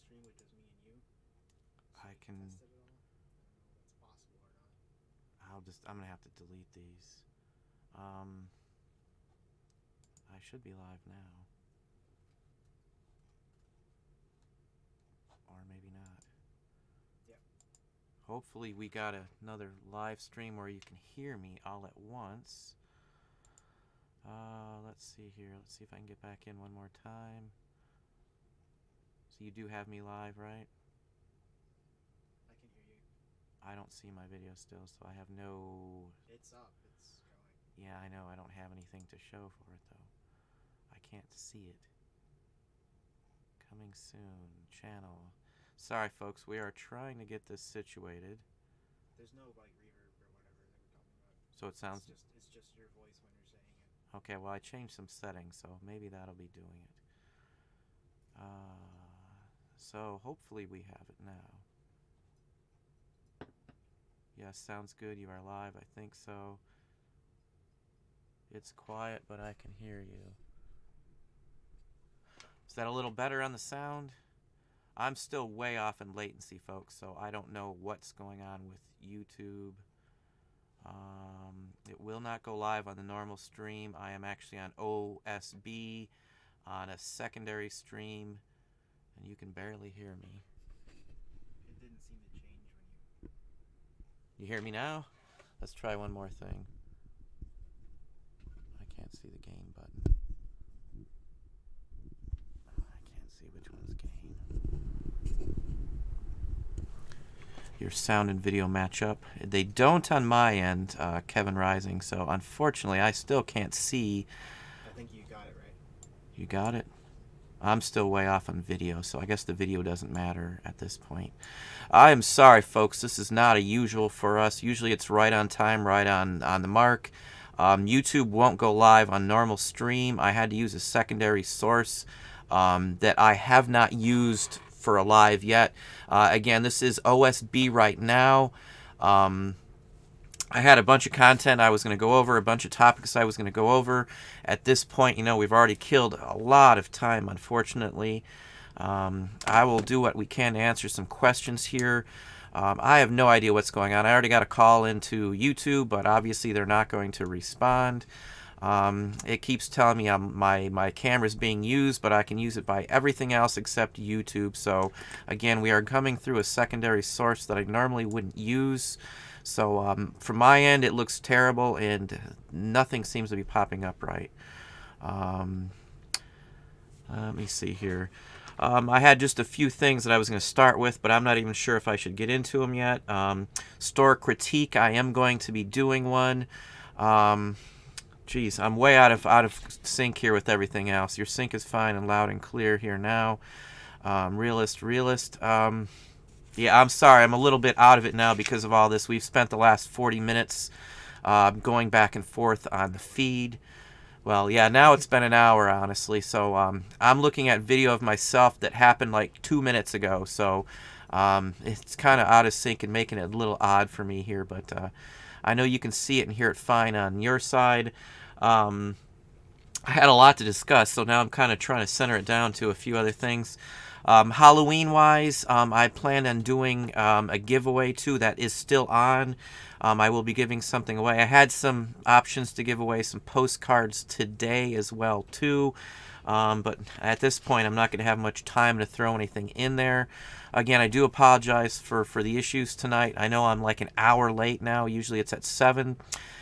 stream with just me and you, so I we can can. test it at all. I don't know if that's possible or not. I'm gonna have to delete these. Um, I should be live now, or maybe not. Yep. Hopefully, we got another live stream where you can hear me all at once. Let's see here. Let's see if I can get back in one more time. So you do have me live, right? I can hear you. I don't see my video still, so I have no. It's up. It's going. Yeah, I know. I don't have anything to show for it though. I can't see it. Coming soon. Channel. Sorry, folks. We are trying to get this situated. There's no like reverb or whatever they were talking about. So it sounds. It's just your voice when you're saying it. Okay, well, I changed some settings, so maybe that'll be doing it. So hopefully we have it now. Yes, sounds good. You are live. I think so. It's quiet, but I can hear you. Is that a little better on the sound? I'm still way off in latency, folks, so I don't know what's going on with YouTube. It will not go live on the normal stream. I am actually on OSB on a secondary stream, and you can barely hear me. It didn't seem to change when you. You hear me now? Let's try one more thing. I can't see the gain button. I can't see which one's gain. Your sound and video match up. They don't on my end, Kevin Rising, so unfortunately I still can't see. I think you got it right. You got it? I'm still way off on video, so I guess the video doesn't matter at this point. I am sorry, folks. This is not a usual for us. Usually it's right on time, right on the mark. YouTube won't go live on normal stream. I had to use a secondary source that I have not used for a live yet. Again, this is OSB right now. I had a bunch of content I was going to go over, a bunch of topics I was going to go over. At this point, we've already killed a lot of time, unfortunately. I will do what we can to answer some questions here. I have no idea what's going on. I already got a call into YouTube, but obviously they're not going to respond. It keeps telling me my camera's being used, but I can use it by everything else except YouTube. So, again, we are coming through a secondary source that I normally wouldn't use. So from my end, it looks terrible, and nothing seems to be popping up right. Let me see here. I had just a few things that I was going to start with, but I'm not even sure if I should get into them yet. Store critique, I am going to be doing one. Geez, I'm way out of sync here with everything else. Your sync is fine and loud and clear here now. Realist. Yeah, I'm sorry. I'm a little bit out of it now because of all this. We've spent the last 40 minutes going back and forth on the feed. Well, yeah, now it's been an hour, honestly. So I'm looking at video of myself that happened like 2 minutes ago. So it's kind of out of sync and making it a little odd for me here. But I know you can see it and hear it fine on your side. I had a lot to discuss, so now I'm kind of trying to center it down to a few other things. Halloween-wise, I plan on doing a giveaway, too, that is still on. I will be giving something away. I had some options to give away some postcards today as well, too. But at this point, I'm not going to have much time to throw anything in there. Again, I do apologize for the issues tonight. I know I'm like an hour late now. Usually it's at 7.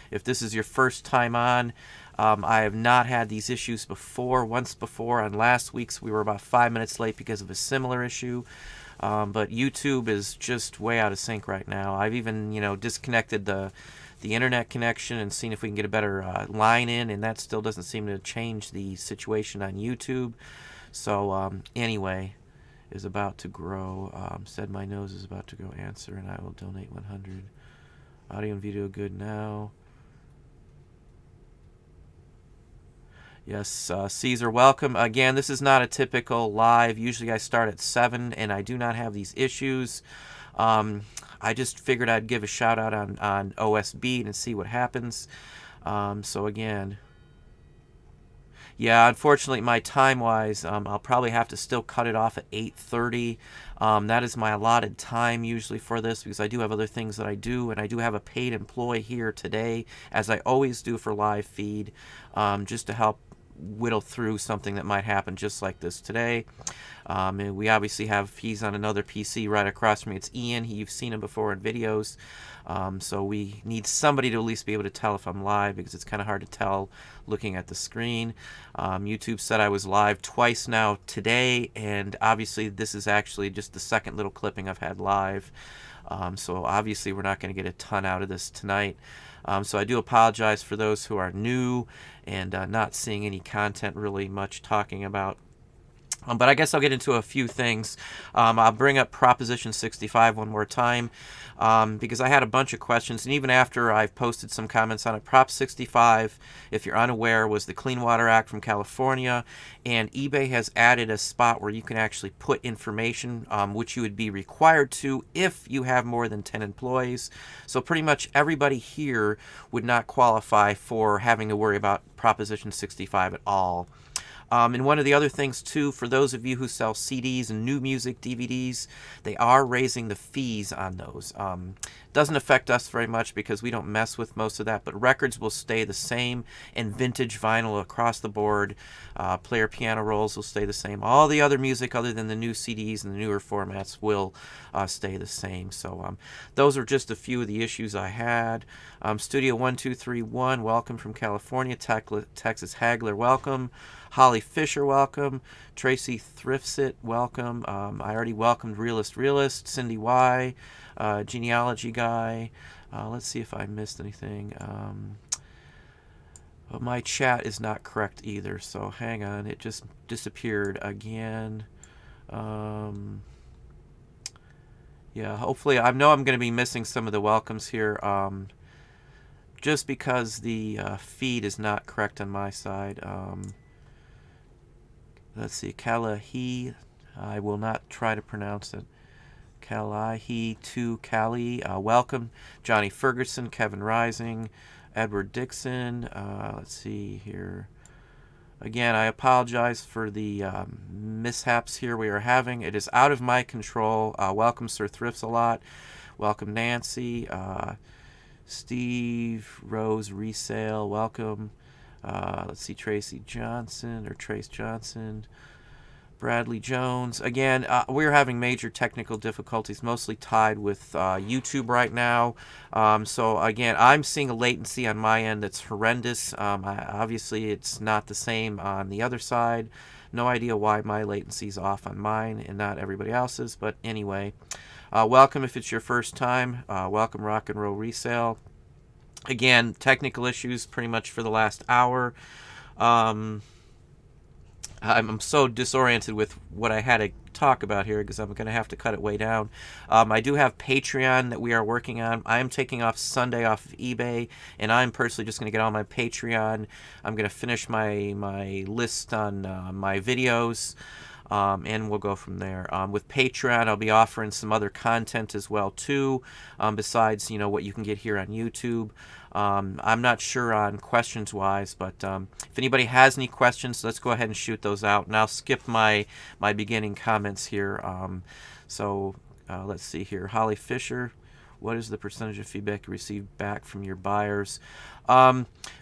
If this is your first time on, I have not had these issues before. Once before, on last week's, we were about 5 minutes late because of a similar issue. But YouTube is just way out of sync right now. I've even, disconnected the internet connection and seen if we can get a better line in, and that still doesn't seem to change the situation on YouTube. So, anyway, is about to grow. Said my nose is about to go answer, and I will donate 100. Audio and video good now. Yes, Caesar, welcome. Again, this is not a typical live. Usually I start at 7, and I do not have these issues. I just figured I'd give a shout out on OSB and see what happens. So again, Yeah, unfortunately, my time-wise, I'll probably have to still cut it off at 8:30. That is my allotted time usually for this because I do have other things that I do, and I do have a paid employee here today, as I always do for live feed, just to help whittle through something that might happen just like this today. And we obviously have, he's on another PC right across from me. It's Ian. You've seen him before in videos. So we need somebody to at least be able to tell if I'm live because it's kind of hard to tell looking at the screen. YouTube said I was live twice now today, and obviously this is actually just the second little clipping I've had live. So obviously we're not going to get a ton out of this tonight. So I do apologize for those who are new and not seeing any content really much talking about. But I guess I'll get into a few things. I'll bring up Proposition 65 one more time because I had a bunch of questions, and even after I've posted some comments on it, Prop 65, if you're unaware, was the Clean Water Act from California, and eBay has added a spot where you can actually put information, which you would be required to if you have more than 10 employees. So pretty much everybody here would not qualify for having to worry about Proposition 65 at all. And one of the other things, too, for those of you who sell CDs and new music DVDs, they are raising the fees on those. Doesn't affect us very much because we don't mess with most of that, but records will stay the same, and vintage vinyl across the board, player piano rolls will stay the same. All the other music other than the new CDs and the newer formats will stay the same. So those are just a few of the issues I had. Studio 1231, welcome from California. Texas Hagler, welcome. Holly Fisher, welcome. Tracy Thrifsit, welcome. I already welcomed Realist, Cindy Y, Genealogy Guy. Let's see if I missed anything. But my chat is not correct either, so hang on. It just disappeared again. Yeah, hopefully, I know I'm going to be missing some of the welcomes here, just because the feed is not correct on my side. Let's see, Kalahi, I will not try to pronounce it. Kalahi to Kali, welcome. Johnny Ferguson, Kevin Rising, Edward Dixon. Let's see here. Again, I apologize for the mishaps here we are having. It is out of my control. Welcome, Sir Thrifts a lot. Welcome, Nancy. Steve Rose Resale, welcome. Let's see, Tracy Johnson or Trace Johnson. Bradley Jones. Again, we're having major technical difficulties, mostly tied with YouTube right now. So again, I'm seeing a latency on my end that's horrendous. Obviously, it's not the same on the other side. No idea why my latency's off on mine and not everybody else's. But anyway, welcome if it's your first time. Welcome, Rock and Roll Resale. Again, technical issues pretty much for the last hour. I'm so disoriented with what I had to talk about here because I'm going to have to cut it way down. I do have Patreon that we are working on. I am taking off Sunday off of eBay, and I'm personally just going to get on my Patreon. I'm going to finish my list on my videos. And we'll go from there. With Patreon, I'll be offering some other content as well too, besides what you can get here on YouTube. I'm not sure on questions wise, but if anybody has any questions, let's go ahead and shoot those out. And I'll skip my beginning comments here. Let's see here. Holly Fisher, what is the percentage of feedback you receive back from your buyers?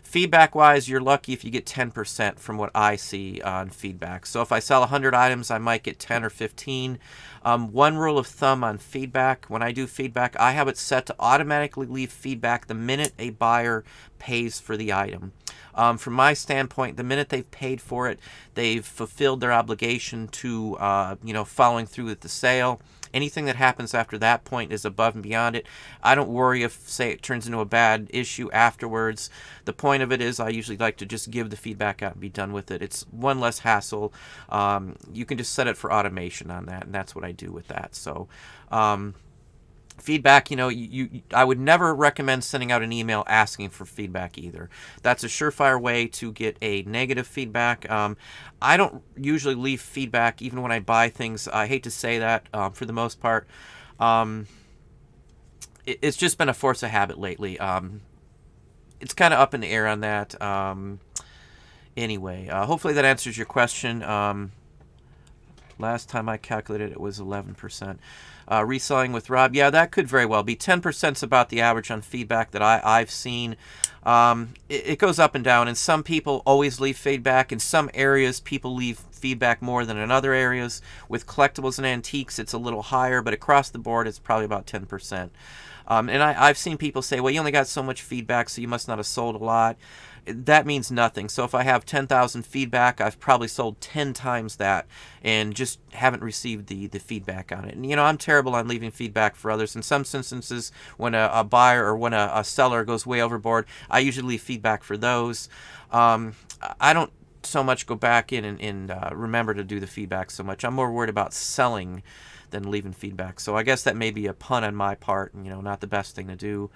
Feedback-wise, you're lucky if you get 10% from what I see on feedback. So if I sell 100 items, I might get 10 or 15. One rule of thumb on feedback, when I do feedback, I have it set to automatically leave feedback the minute a buyer pays for the item. From my standpoint, the minute they've paid for it, they've fulfilled their obligation to, following through with the sale. Anything that happens after that point is above and beyond it. I don't worry if, say, it turns into a bad issue afterwards. The point of it is I usually like to just give the feedback out and be done with it. It's one less hassle. You can just set it for automation on that, and that's what I do with that. So feedback, I would never recommend sending out an email asking for feedback either. That's a surefire way to get a negative feedback. I don't usually leave feedback even when I buy things. I hate to say that for the most part. It's just been a force of habit lately. It's kind of up in the air on that. Anyway, hopefully that answers your question. Last time I calculated it was 11%. Reselling with Rob, yeah, that could very well be. 10% is about the average on feedback that I've seen. It goes up and down, and some people always leave feedback. In some areas, people leave feedback more than in other areas. With collectibles and antiques, it's a little higher, but across the board, it's probably about 10%. And I've seen people say, well, you only got so much feedback, so you must not have sold a lot. That means nothing. So if I have 10,000 feedback, I've probably sold 10 times that and just haven't received the feedback on it. And, I'm terrible on leaving feedback for others. In some instances, when a buyer or when a seller goes way overboard, I usually leave feedback for those. I don't so much go back in and remember to do the feedback so much. I'm more worried about selling than leaving feedback. So I guess that may be a pun on my part, and, not the best thing to do.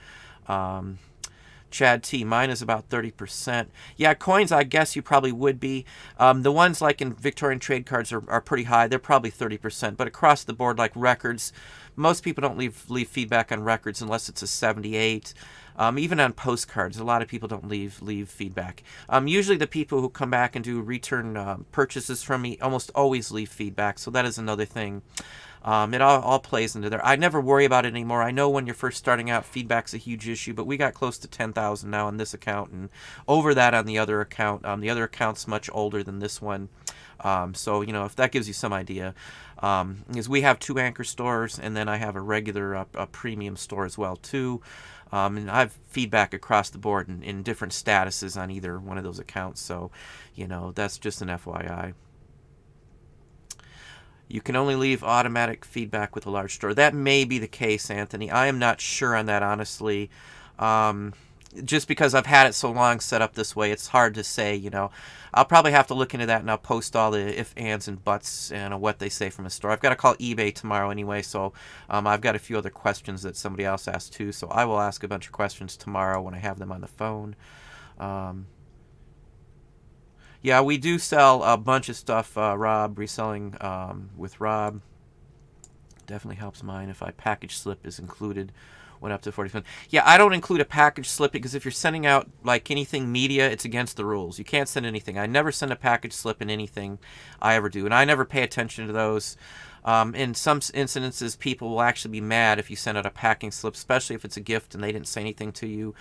Chad T, mine is about 30%. Yeah, coins, I guess you probably would be. The ones like in Victorian trade cards are pretty high. They're probably 30%. But across the board, like records, most people don't leave feedback on records unless it's a 78. Even on postcards, a lot of people don't leave feedback. Usually the people who come back and do return purchases from me almost always leave feedback. So that is another thing. It all plays into there. I never worry about it anymore. I know when you're first starting out, feedback's a huge issue, but we got close to 10,000 now on this account, and over that on the other account. The other account's much older than this one. So, if that gives you some idea. Because we have 2 anchor stores, and then I have a regular a premium store as well, too. And I have feedback across the board in different statuses on either one of those accounts. So, that's just an FYI. You can only leave automatic feedback with a large store. That may be the case, Anthony. I am not sure on that, honestly. Just because I've had it so long set up this way, it's hard to say, I'll probably have to look into that, and I'll post all the if, ands, and buts and what they say from a store. I've got to call eBay tomorrow anyway, so I've got a few other questions that somebody else asked too, so I will ask a bunch of questions tomorrow when I have them on the phone. Yeah, we do sell a bunch of stuff, Rob, reselling with Rob. Definitely helps mine if package slip is included. Went up to 40%. Yeah, I don't include a package slip because if you're sending out like anything media, it's against the rules. You can't send anything. I never send a package slip in anything I ever do, and I never pay attention to those. In some incidences, people will actually be mad if you send out a packing slip, especially if it's a gift and they didn't say anything to you.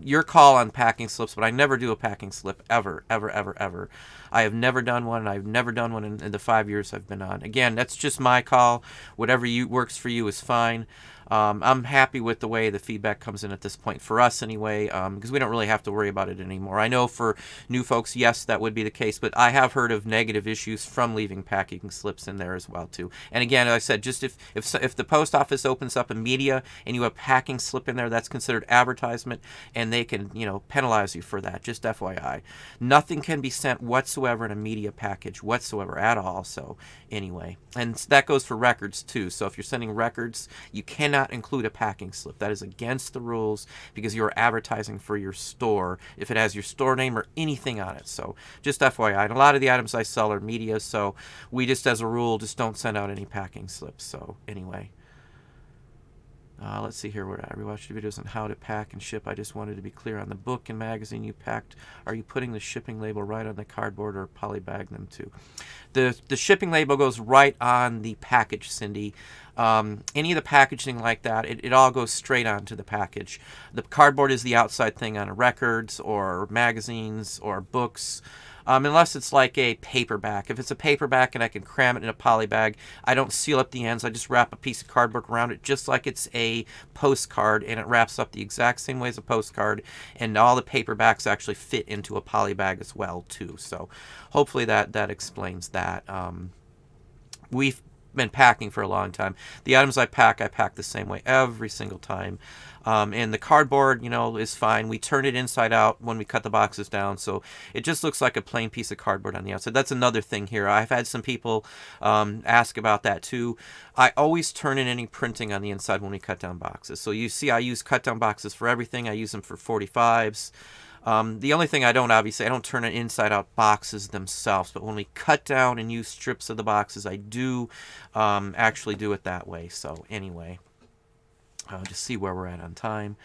Your call on packing slips, but I never do a packing slip, ever, ever, ever, ever. I have never done one, and I've never done one in the 5 years I've been on. Again, that's just my call. Whatever works for you is fine. I'm happy with the way the feedback comes in at this point, for us anyway, because we don't really have to worry about it anymore. I know for new folks, yes, that would be the case, but I have heard of negative issues from leaving packing slips in there as well, too. And again, as I said, just if the post office opens up a media and you have packing slip in there, that's considered advertisement, and they can, penalize you for that, just FYI. Nothing can be sent whatsoever in a media package whatsoever at all, so anyway. And that goes for records, too. So if you're sending records, you cannot include a packing slip. That is against the rules because you're advertising for your store if it has your store name or anything on it. So just FYI. And a lot of the items I sell are media, so we just, as a rule, just don't send out any packing slips. So anyway. Let's see here. I rewatched the videos on how to pack and ship. I just wanted to be clear on the book and magazine you packed. Are you putting the shipping label right on the cardboard or polybag them too? The shipping label goes right on the package, Cindy. Any of the packaging like that, it all goes straight onto the package. The cardboard is the outside thing on records or magazines or books. Unless it's like a paperback. If it's a paperback and I can cram it in a poly bag, I don't seal up the ends. I just wrap a piece of cardboard around it just like it's a postcard, and it wraps up the exact same way as a postcard, and all the paperbacks actually fit into a poly bag as well, too. So hopefully that explains that. We've been packing for a long time. The items I pack the same way every single time. And the cardboard, is fine. We turn it inside out when we cut the boxes down, so it just looks like a plain piece of cardboard on the outside. That's another thing here. I've had some people ask about that too. I always turn in any printing on the inside when we cut down boxes. So you see I use cut down boxes for everything. I use them for 45s. The only thing I don't turn it inside out boxes themselves, but when we cut down and use strips of the boxes, I do actually do it that way. So anyway. Just see where we're at on time.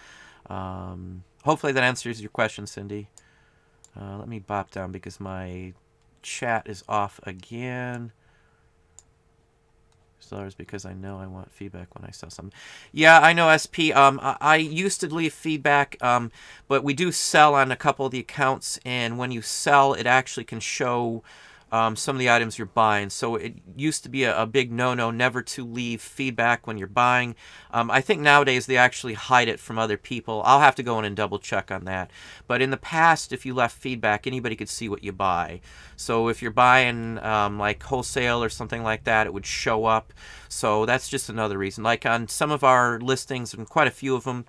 Hopefully that answers your question, Cindy. Let me bop down because my chat is off again. Sellers, because I know I want feedback when I sell something. Yeah, I know, SP. I used to leave feedback, but we do sell on a couple of the accounts, and when you sell, it actually can show some of the items you're buying. So it used to be a big no-no never to leave feedback when you're buying. I think nowadays they actually hide it from other people. I'll have to go in and double check on that. But in the past, if you left feedback, anybody could see what you buy. So if you're buying like wholesale or something like that, it would show up. So that's just another reason. Like on some of our listings, and quite a few of them,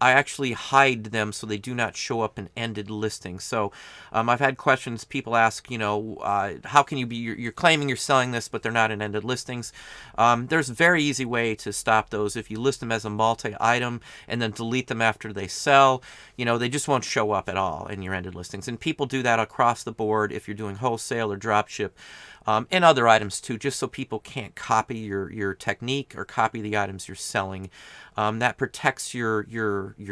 I actually hide them so they do not show up in ended listings. So I've had questions. People ask, how can you be? You're claiming you're selling this, but they're not in ended listings. There's a very easy way to stop those. If you list them as a multi-item and then delete them after they sell, they just won't show up at all in your ended listings. And people do that across the board if you're doing wholesale or drop ship. And other items too, just so people can't copy your technique or copy the items you're selling. That protects your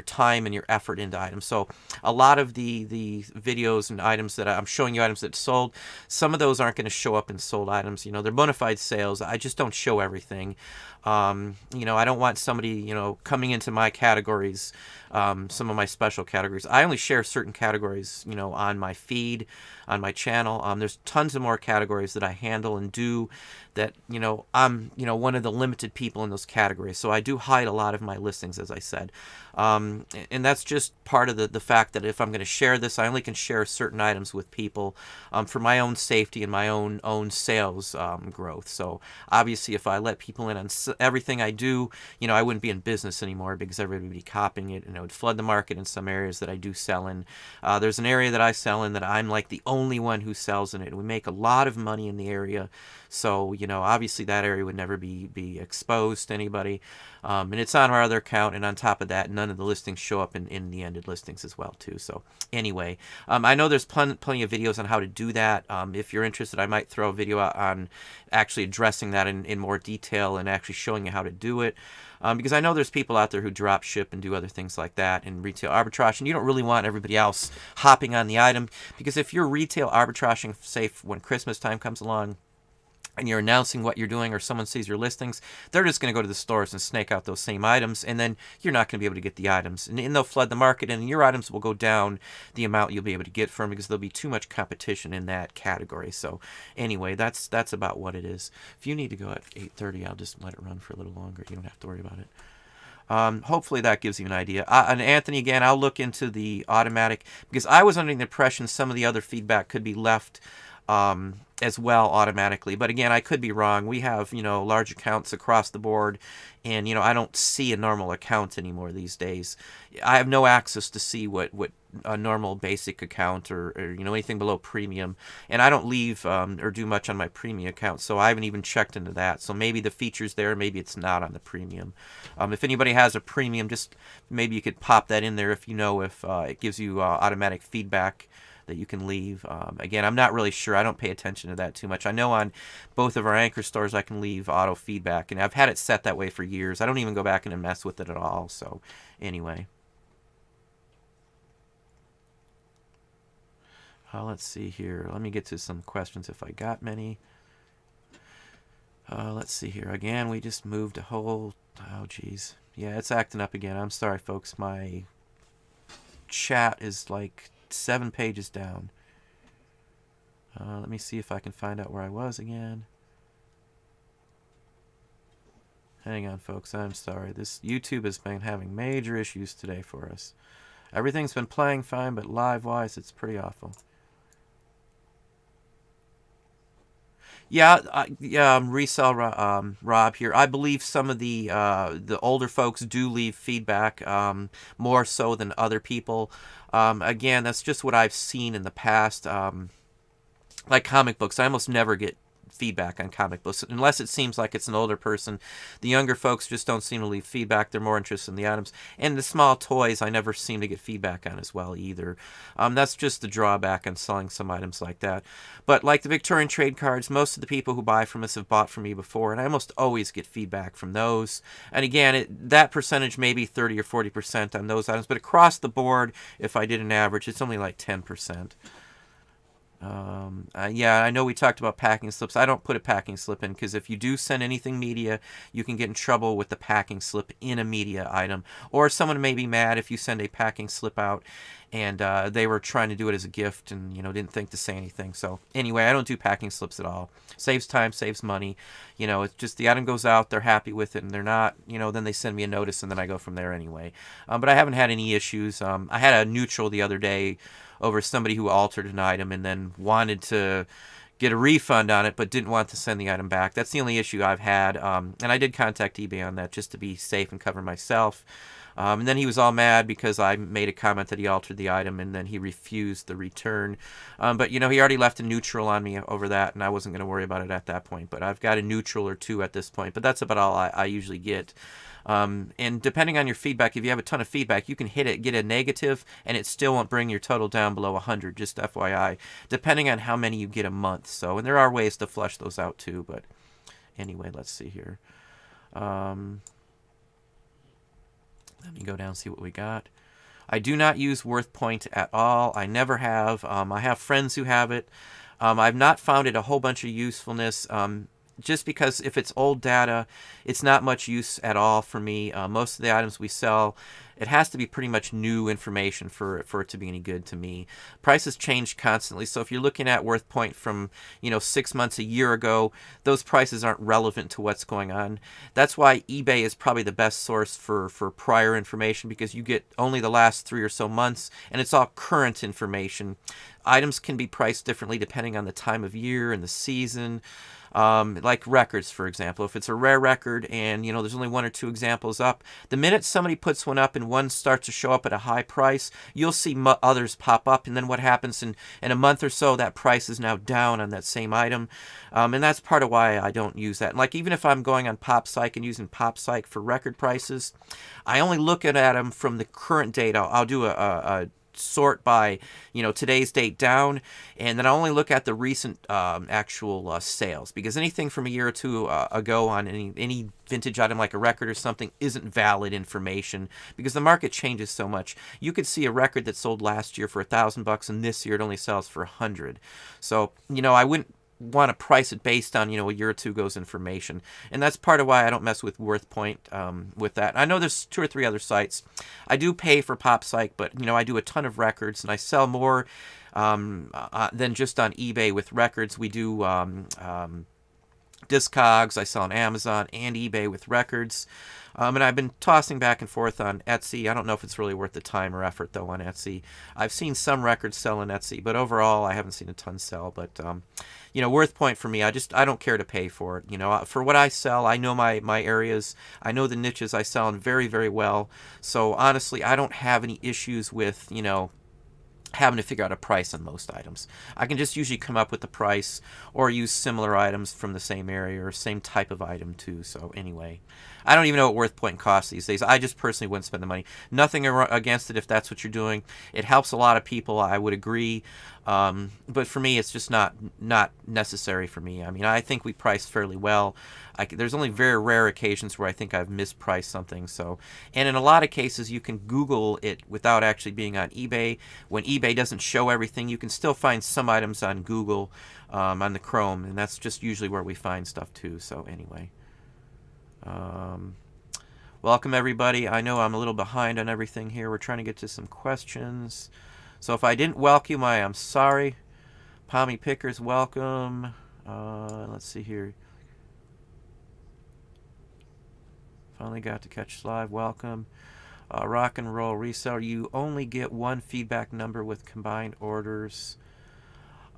time and your effort into items. So a lot of the videos and items that I'm showing you, items that sold, some of those aren't going to show up in sold items. They're bona fide sales. I just don't show everything. I don't want somebody, coming into my categories, some of my special categories. I only share certain categories, on my feed, on my channel. There's tons of more categories that I handle and do that, I'm, one of the limited people in those categories. So I do hide a lot of my listings, as I said. And that's just part of the fact that if I'm going to share this, I only can share certain items with people for my own safety and my own sales growth. So obviously, if I let people in on everything I do, I wouldn't be in business anymore because everybody would be copying it, and it would flood the market in some areas that I do sell in. There's an area that I sell in that I'm like the only one who sells in it. We make a lot of money in the area. So, obviously that area would never be exposed to anybody. And it's on our other account. And on top of that, none of the listings show up in the ended listings as well, too. So anyway, I know there's plenty of videos on how to do that. If you're interested, I might throw a video out on actually addressing that in more detail and actually showing you how to do it. Because I know there's people out there who drop ship and do other things like that in retail arbitrage, and you don't really want everybody else hopping on the item, because if you're retail arbitraging, say when Christmas time comes along, and you're announcing what you're doing, or someone sees your listings, they're just going to go to the stores and snake out those same items, and then you're not going to be able to get the items. And they'll flood the market, and your items will go down the amount you'll be able to get from, because there'll be too much competition in that category. So anyway, that's about what it is. If you need to go at 8:30, I'll just let it run for a little longer. You don't have to worry about it. Hopefully that gives you an idea. And Anthony, again, I'll look into the automatic, because I was under the impression some of the other feedback could be left as well automatically. But again, I could be wrong. We have, large accounts across the board, and, I don't see a normal account anymore these days. I have no access to see what a normal basic account or anything below premium. And I don't leave or do much on my premium account, so I haven't even checked into that. So maybe the feature's there, maybe it's not on the premium. If anybody has a premium, just maybe you could pop that in there if if it gives you automatic feedback that you can leave. Again, I'm not really sure. I don't pay attention to that too much. I know on both of our anchor stores I can leave auto feedback, and I've had it set that way for years. I don't even go back and mess with it at all. So anyway. Let's see here. Let me get to some questions if I got many. Let's see here. Again, we just moved a whole... Oh, geez. Yeah, it's acting up again. I'm sorry, folks. My chat is like 7 pages down. Let me see if I can find out where I was again. Hang on, folks. I'm sorry. This YouTube has been having major issues today for us. Everything's been playing fine, but live-wise, it's pretty awful. Yeah, Reseller, Rob here. I believe some of the older folks do leave feedback, more so than other people. Again, that's just what I've seen in the past. Like comic books, I almost never get feedback on comic books unless it seems like it's an older person. The younger folks just don't seem to leave feedback. They're more interested in the items. And the small toys I never seem to get feedback on as well either. That's just the drawback on selling some items like that. But like the Victorian trade cards, most of the people who buy from us have bought from me before, and I almost always get feedback from those. And again, that percentage may be 30 or 40% on those items, but across the board, if I did an average, it's only like 10%. Yeah, I know we talked about packing slips. I don't put a packing slip in because if you do send anything media, you can get in trouble with the packing slip in a media item. Or someone may be mad if you send a packing slip out and they were trying to do it as a gift and didn't think to say anything. So anyway, I don't do packing slips at all. Saves time, saves money. It's just the item goes out, they're happy with it, and they're not, then they send me a notice and then I go from there anyway. But I haven't had any issues. I had a neutral the other day over somebody who altered an item and then wanted to get a refund on it but didn't want to send the item back. That's the only issue I've had. And I did contact eBay on that just to be safe and cover myself. And then he was all mad because I made a comment that he altered the item and then he refused the return. But, he already left a neutral on me over that and I wasn't going to worry about it at that point. But I've got a neutral or two at this point. But that's about all I usually get. And depending on your feedback, if you have a ton of feedback, you can get a negative and it still won't bring your total down below 100, just FYI, depending on how many you get a month. So, and there are ways to flush those out too, but anyway, let's see here. Let me go down and see what we got. I do not use Worth Point at all. I never have. I have friends who have it. I've not found it a whole bunch of usefulness. Just because if it's old data, it's not much use at all for me. Most of the items we sell, it has to be pretty much new information for it to be any good to me. Prices change constantly, so if you're looking at Worth Point from 6 months, a year ago, those prices aren't relevant to what's going on. That's why eBay is probably the best source for prior information because you get only the last 3 or so months, and it's all current information. Items can be priced differently depending on the time of year and the season. Like records, for example. If it's a rare record and, there's only 1 or 2 examples up, the minute somebody puts one up and one starts to show up at a high price, you'll see others pop up. And then what happens in a month or so, that price is now down on that same item. And that's part of why I don't use that. And like even if I'm going on PopPsych and using PopPsych for record prices, I only look at them from the current date. I'll do a sort by today's date down, and then I only look at the recent actual sales, because anything from a year or two ago on any vintage item like a record or something isn't valid information because the market changes so much. You could see a record that sold last year for $1,000 and this year it only sells for $100. So I wouldn't want to price it based on a year or two ago's information, and that's part of why I don't mess with Worth Point with that. I know there's 2 or 3 other sites. I do pay for PopPsych, but I do a ton of records and I sell more than just on eBay with records. We do Discogs. I sell on Amazon and eBay with records. And I've been tossing back and forth on Etsy. I don't know if it's really worth the time or effort, though, on Etsy. I've seen some records sell on Etsy, but overall, I haven't seen a ton sell. But, Worth Point for me, I don't care to pay for it. For what I sell, I know my areas. I know the niches I sell in very, very well. So, honestly, I don't have any issues with, having to figure out a price on most items. I can just usually come up with the price or use similar items from the same area or same type of item too. So anyway, I don't even know what Worth Point costs these days. I just personally wouldn't spend the money. Nothing against it if that's what you're doing. It helps a lot of people, I would agree. But for me, it's just not necessary for me. I mean, I think we price fairly well. There's only very rare occasions where I think I've mispriced something. So, and in a lot of cases, you can Google it without actually being on eBay. When eBay doesn't show everything, you can still find some items on Google, on the Chrome, and that's just usually where we find stuff too. So anyway, welcome everybody. I know I'm a little behind on everything here. We're trying to get to some questions. So if I didn't welcome you, I'm sorry. Pommy Pickers, welcome. Let's see here. Finally got to catch live. Welcome. Rock and Roll Reseller. You only get 1 feedback number with combined orders.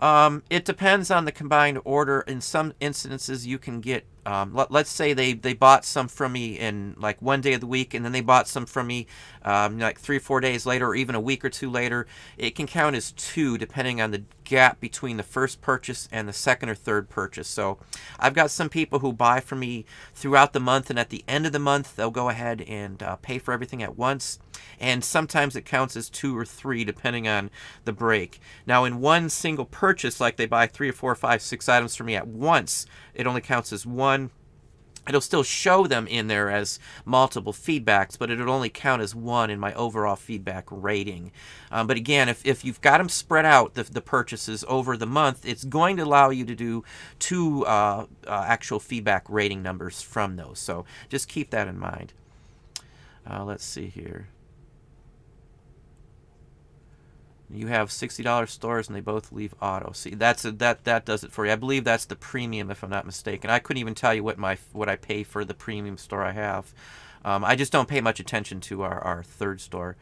It depends on the combined order. In some instances, you can get Let's say they bought some from me in like one day of the week, and then they bought some from me like 3 or 4 days later, or even a week or two later. It can count as two depending on the gap between the first purchase and the second or third purchase. So I've got some people who buy from me throughout the month, and at the end of the month they'll go ahead and pay for everything at once, and sometimes it counts as 2 or 3 depending on the break. Now in one single purchase, like they buy 3 or 4 or 5, 6 items from me at once, it only counts as 1. It'll still show them in there as multiple feedbacks, but it'll only count as 1 in my overall feedback rating. But again, if you've got them spread out, the purchases over the month, it's going to allow you to do 2 actual feedback rating numbers from those. So just keep that in mind. Let's see here. You have $60 stores and they both leave auto. See, that does it for you. I believe that's the premium, if I'm not mistaken. I couldn't even tell you what I pay for the premium store I have. I just don't pay much attention to our third store.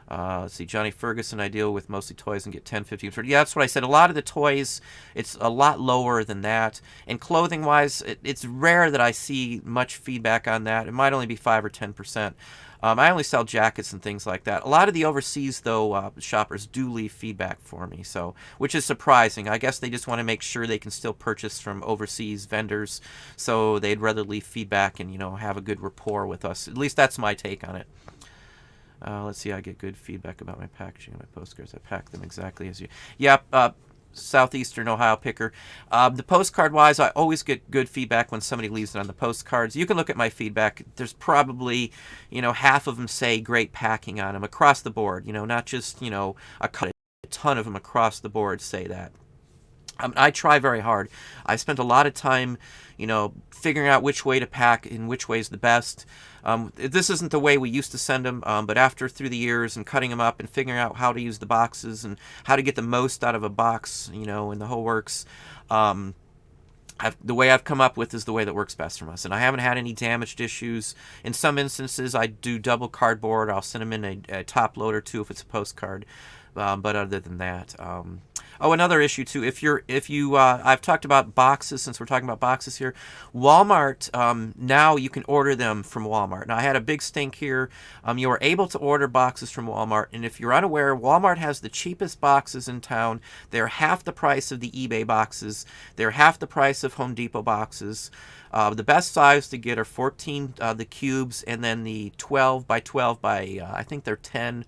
Let's see, Johnny Ferguson, I deal with mostly toys and get 10, 15, 30. Yeah, that's what I said. A lot of the toys, it's a lot lower than that. And clothing-wise, it's rare that I see much feedback on that. It might only be 5 or 10%. I only sell jackets and things like that. A lot of the overseas, though, shoppers do leave feedback for me, so which is surprising. I guess they just want to make sure they can still purchase from overseas vendors, so they'd rather leave feedback and have a good rapport with us. At least that's my take on it. Let's see. I get good feedback about my packaging and my postcards. I pack them exactly as you. Yep. Southeastern Ohio picker. The postcard wise, I always get good feedback when somebody leaves it on the postcards. You can look at my feedback. There's probably half of them say great packing on them across the board. Not just a ton of them across the board say that. I try very hard. I spent a lot of time, figuring out which way to pack and which way is the best. This isn't the way we used to send them, but through the years and cutting them up and figuring out how to use the boxes and how to get the most out of a box, and the whole works. The way I've come up with is the way that works best from us, and I haven't had any damaged issues. In some instances, I do double cardboard. I'll send them in a top load or 2 if it's a postcard. But other than that, another issue too. I've talked about boxes since we're talking about boxes here. Walmart, now you can order them from Walmart. Now I had a big stink here. You are able to order boxes from Walmart, and if you're unaware, Walmart has the cheapest boxes in town. They're half the price of the eBay boxes. They're half the price of Home Depot boxes. The best size to get are 14, the cubes, and then the 12 by 12 by I think they're 10.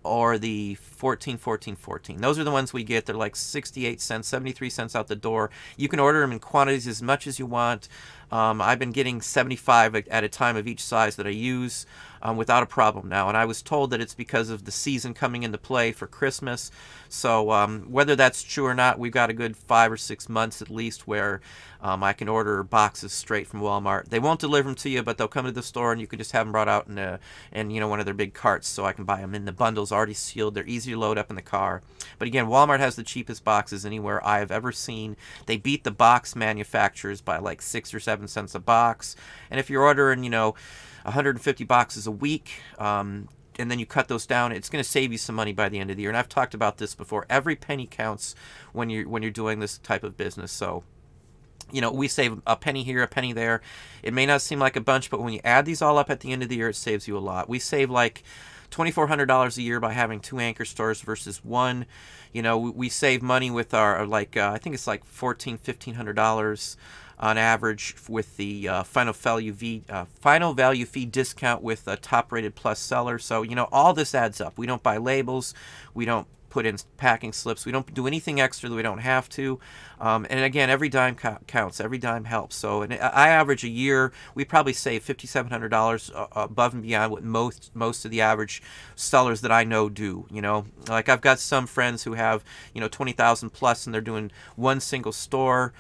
Or the 14, 14, 14. Those are the ones we get. They're like 68 cents, 73 cents out the door. You can order them in quantities as much as you want. I've been getting 75 at a time of each size that I use without a problem now. And I was told that it's because of the season coming into play for Christmas. So whether that's true or not, we've got a good 5 or 6 months at least where I can order boxes straight from Walmart. They won't deliver them to you, but they'll come to the store and you can just have them brought out in one of their big carts, so I can buy them in the bundles already sealed. They're easy to load up in the car. But again, Walmart has the cheapest boxes anywhere I have ever seen. They beat the box manufacturers by like 6 or 7 cents a box. And if you're ordering, 150 boxes a week, and then you cut those down, it's going to save you some money by the end of the year. And I've talked about this before. Every penny counts when you're doing this type of business. So we save a penny here, a penny there. It may not seem like a bunch, but when you add these all up at the end of the year, it saves you a lot. We save like $2,400 a year by having 2 anchor stores versus 1. We save money with our I think it's like $1,400-$1,500 on average with the final value fee discount with a top-rated plus seller. So all this adds up. We don't buy labels. We don't put in packing slips. We don't do anything extra that we don't have to. And again, every dime counts. Every dime helps. So I average a year, we probably save $5,700 above and beyond what most of the average sellers that I know do. Like I've got some friends who have 20,000 plus, and they're doing one single store.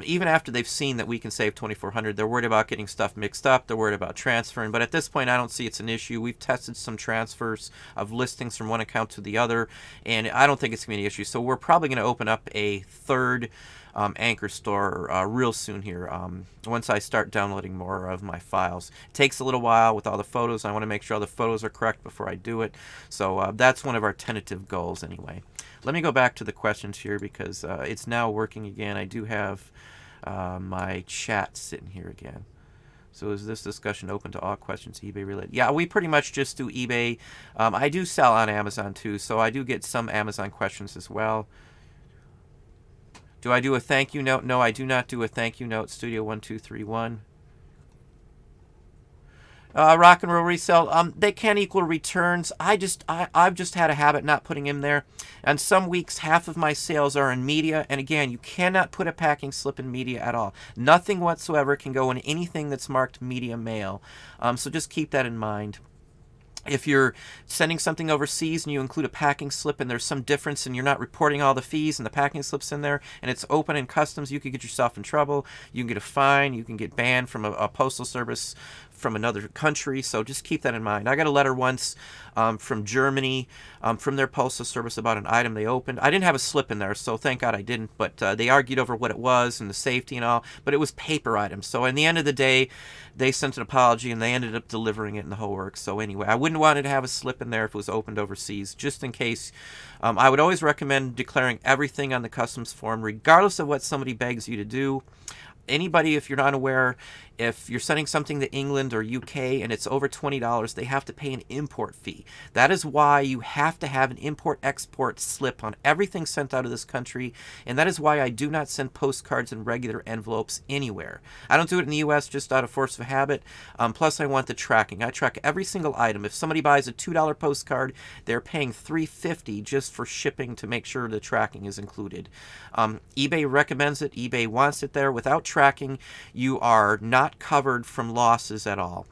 Even after they've seen that we can save $2,400, they're worried about getting stuff mixed up. They're worried about transferring. But at this point, I don't see it's an issue. We've tested some transfers of listings from one account to the other, and I don't think it's going to be an issue. So we're probably going to open up a third anchor store real soon here once I start downloading more of my files. It takes a little while with all the photos. I want to make sure all the photos are correct before I do it. So that's one of our tentative goals anyway. Let me go back to the questions here because it's now working again. I do have My chat sitting here again. So is this discussion open to all questions eBay related? Yeah, we pretty much just do eBay. I do sell on Amazon too, so I do get some Amazon questions as well. Do I do a thank you note? No, I do not do a thank you note. Studio1231. Rock and roll resale. They can equal returns. I've just had a habit not putting them there. And some weeks, half of my sales are in media. And again, you cannot put a packing slip in media at all. Nothing whatsoever can go in anything that's marked media mail. So just keep that in mind. If you're sending something overseas and you include a packing slip and there's some difference and you're not reporting all the fees and the packing slip's in there and it's open in customs, you could get yourself in trouble. You can get a fine. You can get banned from a postal service from another country. So just keep that in mind. I got a letter once from Germany from their postal service about an item they opened. I didn't have a slip in there, so thank God I didn't. But they argued over what it was and the safety and all. But it was paper items. So in the end of the day, they sent an apology and they ended up delivering it in the whole works. So anyway, I wouldn't want it to have a slip in there if it was opened overseas, just in case. I would always recommend declaring everything on the customs form, regardless of what somebody begs you to do. Anybody, if you're not aware, if you're sending something to England or UK and it's over $20, they have to pay an import fee. That is why you have to have an import-export slip on everything sent out of this country, and that is why I do not send postcards in regular envelopes anywhere. I don't do it in the US just out of force of habit. Plus, I want the tracking. I track every single item. If somebody buys a $2 postcard, they're paying $3.50 just for shipping to make sure the tracking is included. eBay recommends it. eBay wants it there. Without tracking, you are not covered from losses at all.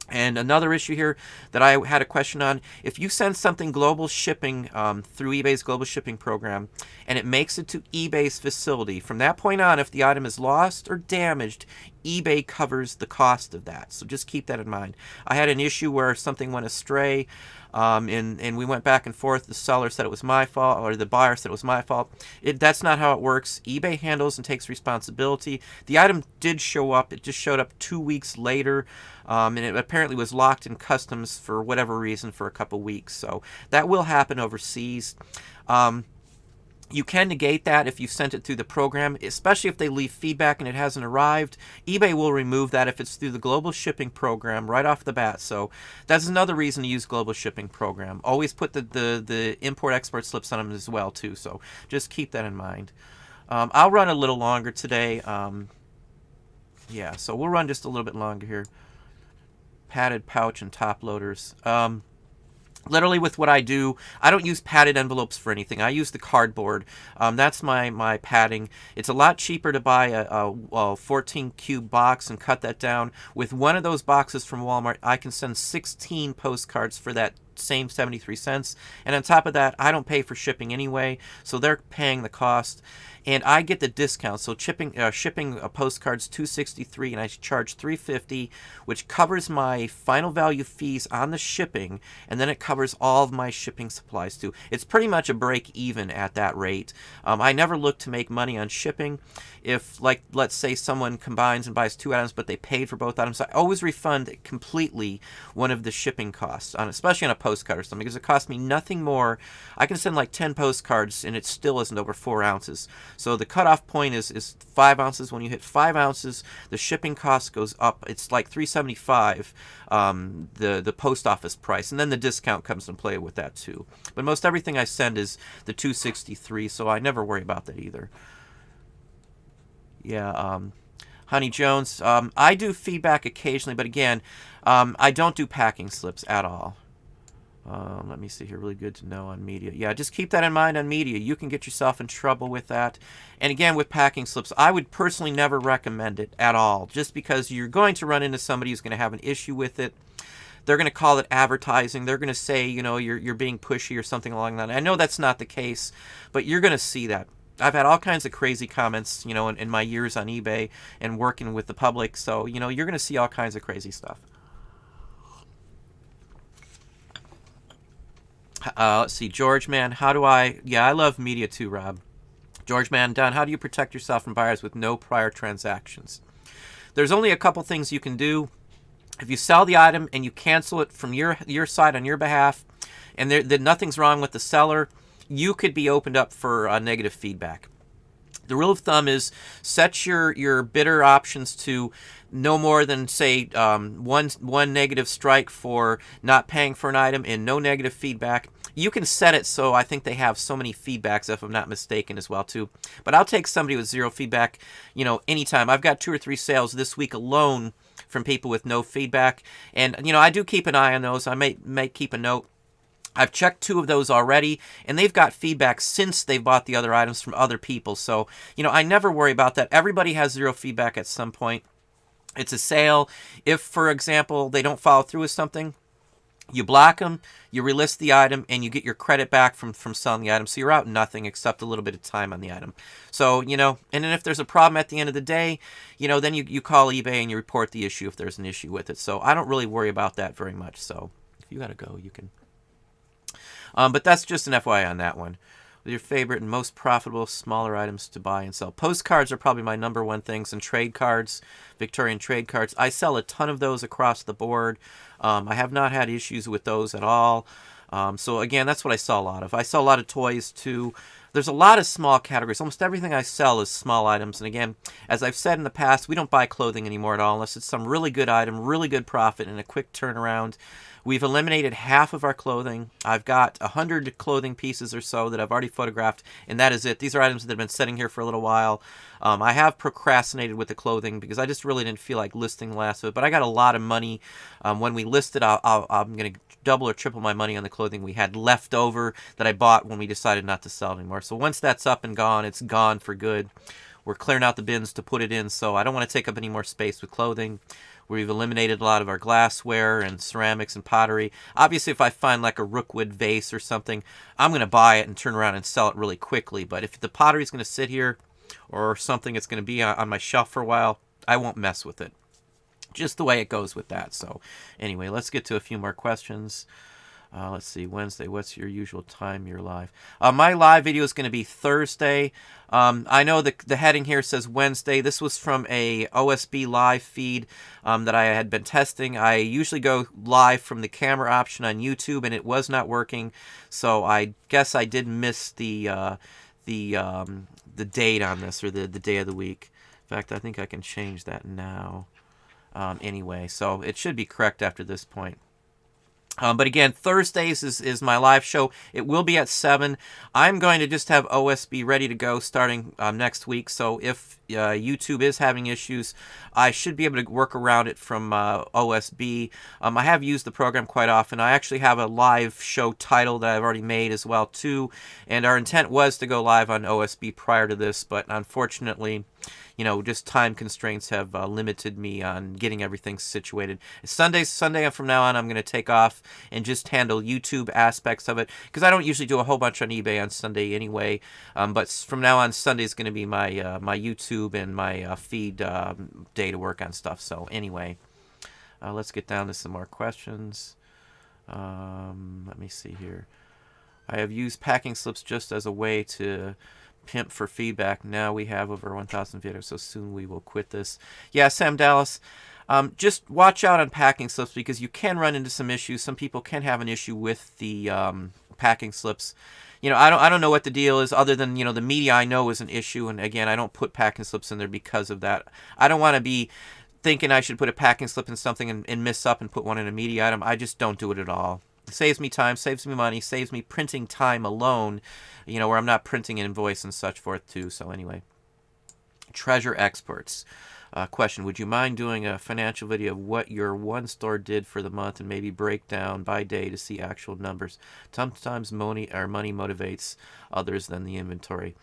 And another issue here that I had a question on, if you send something global shipping through eBay's global shipping program and it makes it to eBay's facility, from that point on, if the item is lost or damaged, eBay covers the cost of that. So just keep that in mind. I had an issue where something went astray, and we went back and forth. The seller said it was my fault, or the buyer said it was my fault. That's not how it works. eBay handles and takes responsibility. The item did show up. It just showed up 2 weeks later, and it apparently was locked in customs for whatever reason for a couple weeks. So that will happen overseas. You can negate that if you sent it through the program, especially if they leave feedback and it hasn't arrived. eBay will remove that if it's through the global shipping program right off the bat. So that's another reason to use global shipping program. Always put the import-export slips on them as well, too. So just keep that in mind. I'll run a little longer today. Yeah, so we'll run just a little bit longer here. Padded pouch and top loaders. Literally with what I do, I don't use padded envelopes for anything. I use the cardboard. That's my padding. It's a lot cheaper to buy a 14 cube box and cut that down. With one of those boxes from Walmart, I can send 16 postcards for that same 73 cents. And on top of that, I don't pay for shipping anyway, so they're paying the cost. And I get the discount. So shipping postcards $263, and I charge $350, which covers my final value fees on the shipping, and then it covers all of my shipping supplies too. It's pretty much a break even at that rate. I never look to make money on shipping. If, like, let's say someone combines and buys 2 items, but they paid for both items, I always refund completely one of the shipping costs, especially on a postcard or something, because it costs me nothing more. I can send like 10 postcards, and it still isn't over 4 ounces. So the cutoff point is 5 ounces. When you hit 5 ounces, the shipping cost goes up. It's like $3.75, the post office price, and then the discount comes into play with that too. But most everything I send is the $263, so I never worry about that either. Yeah, Honey Jones, I do feedback occasionally, but again, I don't do packing slips at all. Let me see here. Really good to know on media. Yeah, just keep that in mind on media. You can get yourself in trouble with that. And again, with packing slips, I would personally never recommend it at all, just because you're going to run into somebody who's going to have an issue with it. They're going to call it advertising. They're going to say, you know, you're being pushy or something along that. I know that's not the case, but you're going to see that. I've had all kinds of crazy comments, you know, in my years on eBay and working with the public. So, you know, you're going to see all kinds of crazy stuff. Let's see, George Man, yeah, I love media too, Rob. George Man, Don, how do you protect yourself from buyers with no prior transactions? There's only a couple things you can do. If you sell the item and you cancel it from your side on your behalf, and nothing's wrong with the seller, you could be opened up for negative feedback. The rule of thumb is set your bidder options to no more than, say, one negative strike for not paying for an item and no negative feedback. You can set it so I think they have so many feedbacks, if I'm not mistaken, as well too. But I'll take somebody with 0 feedback, anytime. I've got 2 or 3 sales this week alone from people with no feedback, and I do keep an eye on those. I may keep a note. I've checked 2 of those already, and they've got feedback since they've bought the other items from other people. So, I never worry about that. Everybody has 0 feedback at some point. It's a sale. If, for example, they don't follow through with something, you block them, you relist the item, and you get your credit back from selling the item. So you're out nothing except a little bit of time on the item. So, and then if there's a problem at the end of the day, then you call eBay and you report the issue if there's an issue with it. So I don't really worry about that very much. So if you got to go, you can. But that's just an FYI on that one. Your favorite and most profitable smaller items to buy and sell. Postcards are probably my number one things, and trade cards, Victorian trade cards. I sell a ton of those across the board. I have not had issues with those at all. So again, that's what I sell a lot of. I sell a lot of toys too. There's a lot of small categories. Almost everything I sell is small items. And again, as I've said in the past, we don't buy clothing anymore at all unless it's some really good item, really good profit, and a quick turnaround. We've eliminated half of our clothing. I've got 100 clothing pieces or so that I've already photographed, and that is it. These are items that have been sitting here for a little while. I have procrastinated with the clothing because I just really didn't feel like listing the last of it, but I got a lot of money. When we listed, I'm going to double or triple my money on the clothing we had left over that I bought when we decided not to sell it anymore. So once that's up and gone, it's gone for good. We're clearing out the bins to put it in, so I don't want to take up any more space with clothing. We've eliminated a lot of our glassware and ceramics and pottery. Obviously, if I find like a rookwood vase or something, I'm going to buy it and turn around and sell it really quickly. But if the pottery is going to sit here or something that's going to be on my shelf for a while, I won't mess with it. Just the way it goes with that. So anyway, let's get to a few more questions. Let's see, Wednesday, what's your usual time you're live? My live video is going to be Thursday. I know the heading here says Wednesday. This was from a OSB live feed that I had been testing. I usually go live from the camera option on YouTube, and it was not working. So I guess I did miss the date on this, or the day of the week. In fact, I think I can change that now. Anyway, so it should be correct after this point. But again, Thursdays is my live show. It will be at 7. I'm going to just have OSB ready to go starting next week. So if YouTube is having issues, I should be able to work around it from OSB. I have used the program quite often. I actually have a live show title that I've already made as well too. And our intent was to go live on OSB prior to this, but unfortunately, just time constraints have limited me on getting everything situated. Sunday from now on, I'm going to take off and just handle YouTube aspects of it, because I don't usually do a whole bunch on eBay on Sunday anyway. But from now on, Sunday is going to be my YouTube and my feed day to work on stuff. So anyway, let's get down to some more questions. Let me see here. I have used packing slips just as a way to pimp for feedback. Now we have over 1,000 videos, so soon we will quit this. Yeah, Sam Dallas, just watch out on packing slips, because you can run into some issues. Some people can have an issue with the packing slips. I don't know what the deal is, other than the media I know is an issue, and again, I don't put packing slips in there because of that. I don't want to be thinking I should put a packing slip in something and miss up and put one in a media item. I just don't do it at all. It saves me time, saves me money, saves me printing time alone, where I'm not printing an invoice and such forth too. So anyway, treasure experts. Question, would you mind doing a financial video of what your one store did for the month, and maybe break down by day to see actual numbers? Sometimes money motivates others than the inventory.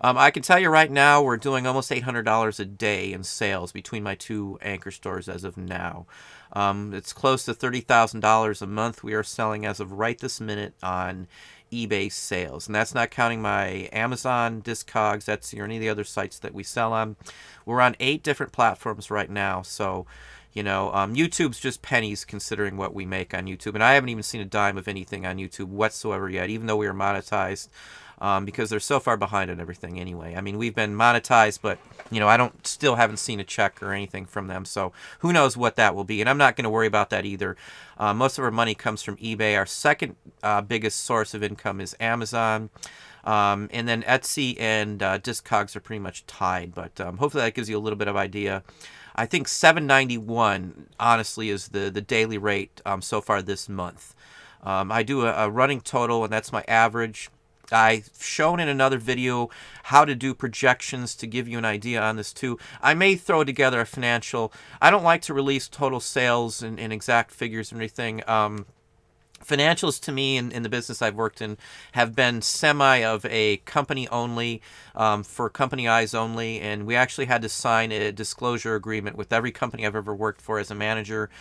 I can tell you right now, we're doing almost $800 a day in sales between my 2 anchor stores as of now. It's close to $30,000 a month we are selling as of right this minute on eBay sales, and that's not counting my Amazon, Discogs, Etsy, or any of the other sites that we sell on. We're on 8 different platforms right now, so YouTube's just pennies considering what we make on YouTube, and I haven't even seen a dime of anything on YouTube whatsoever yet, even though we are monetized. Because they're so far behind on everything anyway. I mean, we've been monetized, but I still haven't seen a check or anything from them. So who knows what that will be? And I'm not going to worry about that either. Most of our money comes from eBay. Our second biggest source of income is Amazon. And then Etsy and Discogs are pretty much tied, but hopefully that gives you a little bit of idea. I think $7.91 honestly is the daily rate so far this month. I do a running total, and that's my average. I've shown in another video how to do projections to give you an idea on this too. I may throw together a financial. I don't like to release total sales and exact figures or anything. Financials to me in the business I've worked in have been semi of a company only, for company eyes only, and we actually had to sign a disclosure agreement with every company I've ever worked for as a manager,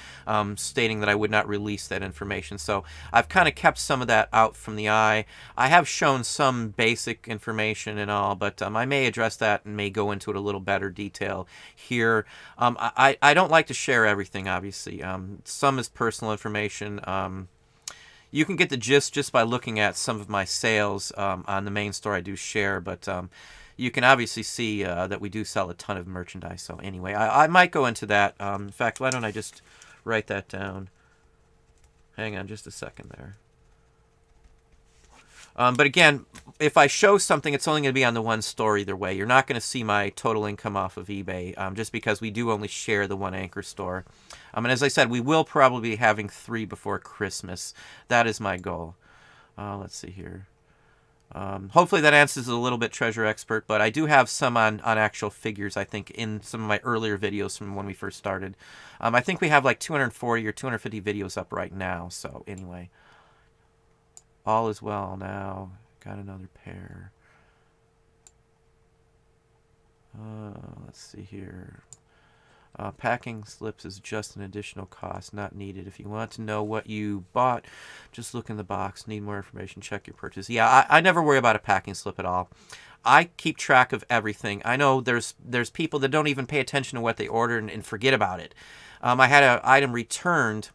stating that I would not release that information. So I've kind of kept some of that out from the eye. I have shown some basic information and all, but I may address that and may go into it a little better detail here. I don't like to share everything, obviously. Some is personal information. You can get the gist just by looking at some of my sales on the main store. I do share, but you can obviously see that we do sell a ton of merchandise. So anyway, I might go into that. In fact, why don't I just write that down? Hang on just a second there. But again, if I show something, it's only going to be on the one store either way. You're not going to see my total income off of eBay, just because we do only share the one anchor store. And as I said, we will probably be having 3 before Christmas. That is my goal. Let's see here. Hopefully that answers it a little bit, Treasure Expert, but I do have some on actual figures, I think, in some of my earlier videos from when we first started. I think we have like 240 or 250 videos up right now, so anyway. All is well now. Got another pair. Let's see here. Packing slips is just an additional cost, not needed. If you want to know what you bought, just look in the box. Need more information, check your purchase. Yeah, I never worry about a packing slip at all. I keep track of everything. I know there's people that don't even pay attention to what they ordered and forget about it. I had an item returned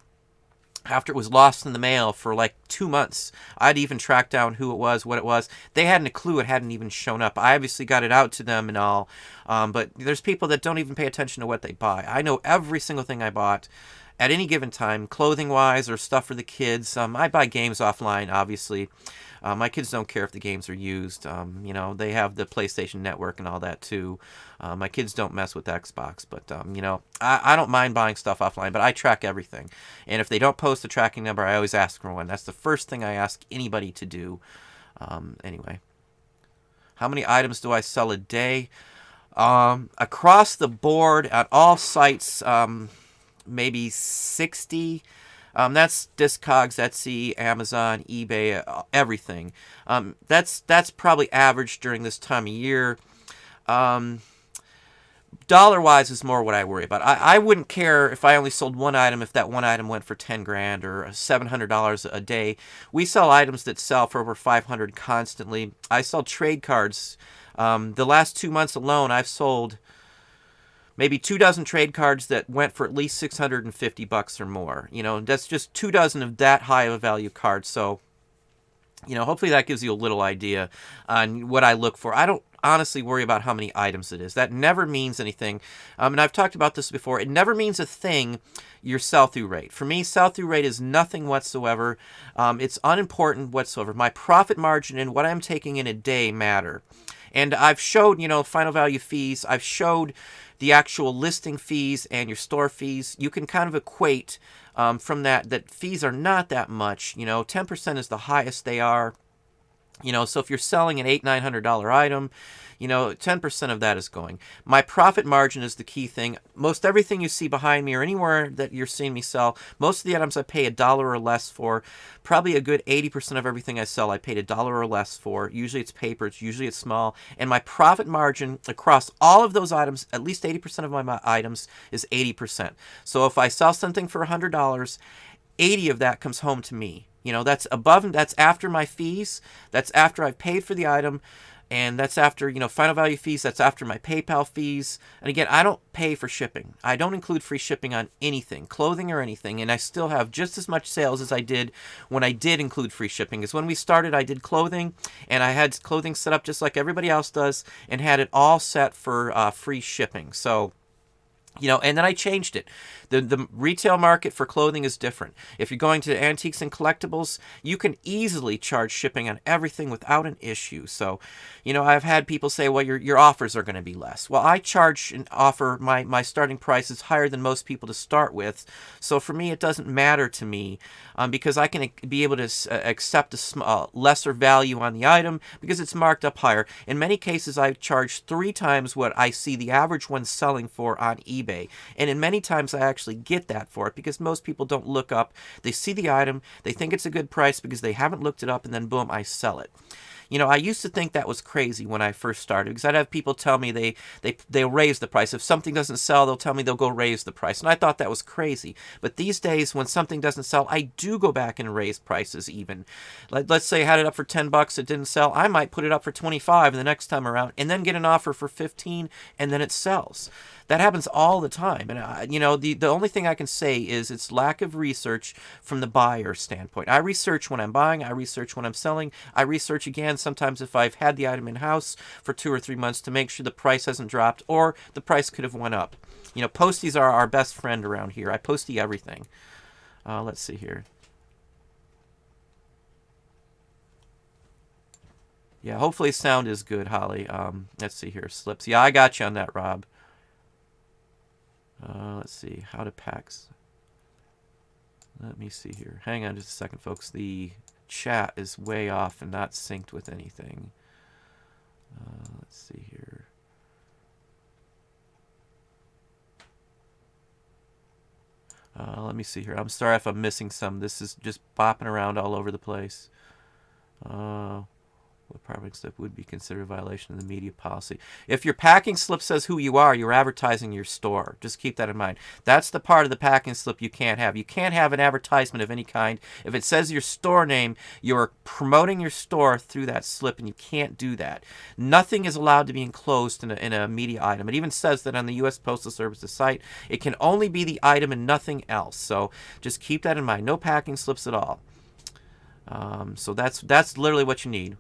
after it was lost in the mail for like 2 months. I'd even tracked down who it was, what it was. They hadn't a clue. It hadn't even shown up. I obviously got it out to them and all, but there's people that don't even pay attention to what they buy. I know every single thing I bought at any given time, clothing-wise or stuff for the kids. I buy games offline, obviously. My kids don't care if the games are used. You know, they have the PlayStation Network and all that too. My kids don't mess with Xbox, but you know, I don't mind buying stuff offline, but I track everything. And if they don't post a tracking number, I always ask for one. That's the first thing I ask anybody to do. Anyway, how many items do I sell a day? Across the board at all sites, maybe 60. That's Discogs, Etsy, Amazon, eBay, everything. That's probably average during this time of year. Dollar-wise is more what I worry about. I wouldn't care if I only sold one item if that one item went for 10 grand or $700 a day. We sell items that sell for over 500 constantly. I sell trade cards. The last 2 months alone, I've sold maybe 2 dozen trade cards that went for at least $650 or more. You know, that's just 2 dozen of that high of a value cards. So, you know, hopefully that gives you a little idea on what I look for. I don't honestly worry about how many items it is. That never means anything. And I've talked about this before. It never means a thing, your sell-through rate. For me, sell-through rate is nothing whatsoever. It's unimportant whatsoever. My profit margin and what I'm taking in a day matter. And I've showed, you know, final value fees. I've showed the actual listing fees and your store fees. You can kind of equate from that fees are not that much. You know, 10% is the highest they are. You know, so if you're selling an $800-900 item, you know, 10% of that is going. My profit margin is the key thing. Most everything you see behind me or anywhere that you're seeing me sell, most of the items I pay $1 or less for. Probably a good 80% of everything I sell I paid $1 or less for. Usually it's paper, usually it's small. And my profit margin across all of those items, at least 80% of my items, is 80%. So if I sell something for $100, 80 of that comes home to me. You know, that's above, that's after my fees, that's after I've paid for the item, and that's after, you know, final value fees, that's after my PayPal fees. And again, I don't pay for shipping. I don't include free shipping on anything, clothing or anything, and I still have just as much sales as I did when I did include free shipping. Because when we started, I did clothing, and I had clothing set up just like everybody else does, and had it all set for free shipping. So And then I changed it. The retail market for clothing is different. If you're going to antiques and collectibles, you can easily charge shipping on everything without an issue. So, I've had people say, well, your offers are going to be less. Well, I charge and offer my starting price is higher than most people to start with. So for me, it doesn't matter to me because I can be able to accept a lesser value on the item because it's marked up higher. In many cases, I charge 3 times what I see the average one selling for on eBay. And in many times I actually get that for it because most people don't look up. They see the item, they think it's a good price because they haven't looked it up, and then boom, I sell it. I used to think that was crazy when I first started because I'd have people tell me they'll raise the price. If something doesn't sell, they'll tell me they'll go raise the price. And I thought that was crazy. But these days, when something doesn't sell, I do go back and raise prices even. Let's say I had it up for $10, it didn't sell. I might put it up for $25 the next time around and then get an offer for $15 and then it sells. That happens all the time. And, the only thing I can say is it's lack of research from the buyer standpoint. I research when I'm buying. I research when I'm selling. I research again sometimes if I've had the item in-house for 2 or 3 months to make sure the price hasn't dropped or the price could have went up. Posties are our best friend around here. I postie everything. Let's see here. Yeah, hopefully sound is good, Holly. Let's see here. Slips. Yeah, I got you on that, Rob. Let's see. How to packs. Let me see here. Hang on just a second, folks. The chat is way off and not synced with anything. Let's see here. Let me see here. I'm sorry if I'm missing some. This is just bopping around all over the place. What packing slip would be considered a violation of the media policy? If your packing slip says who you are, you're advertising your store. Just keep that in mind. That's the part of the packing slip you can't have. You can't have an advertisement of any kind. If it says your store name, you're promoting your store through that slip, and you can't do that. Nothing is allowed to be enclosed in a media item. It even says that on the U.S. Postal Service's site, it can only be the item and nothing else. So just keep that in mind. No packing slips at all. So that's literally what you need.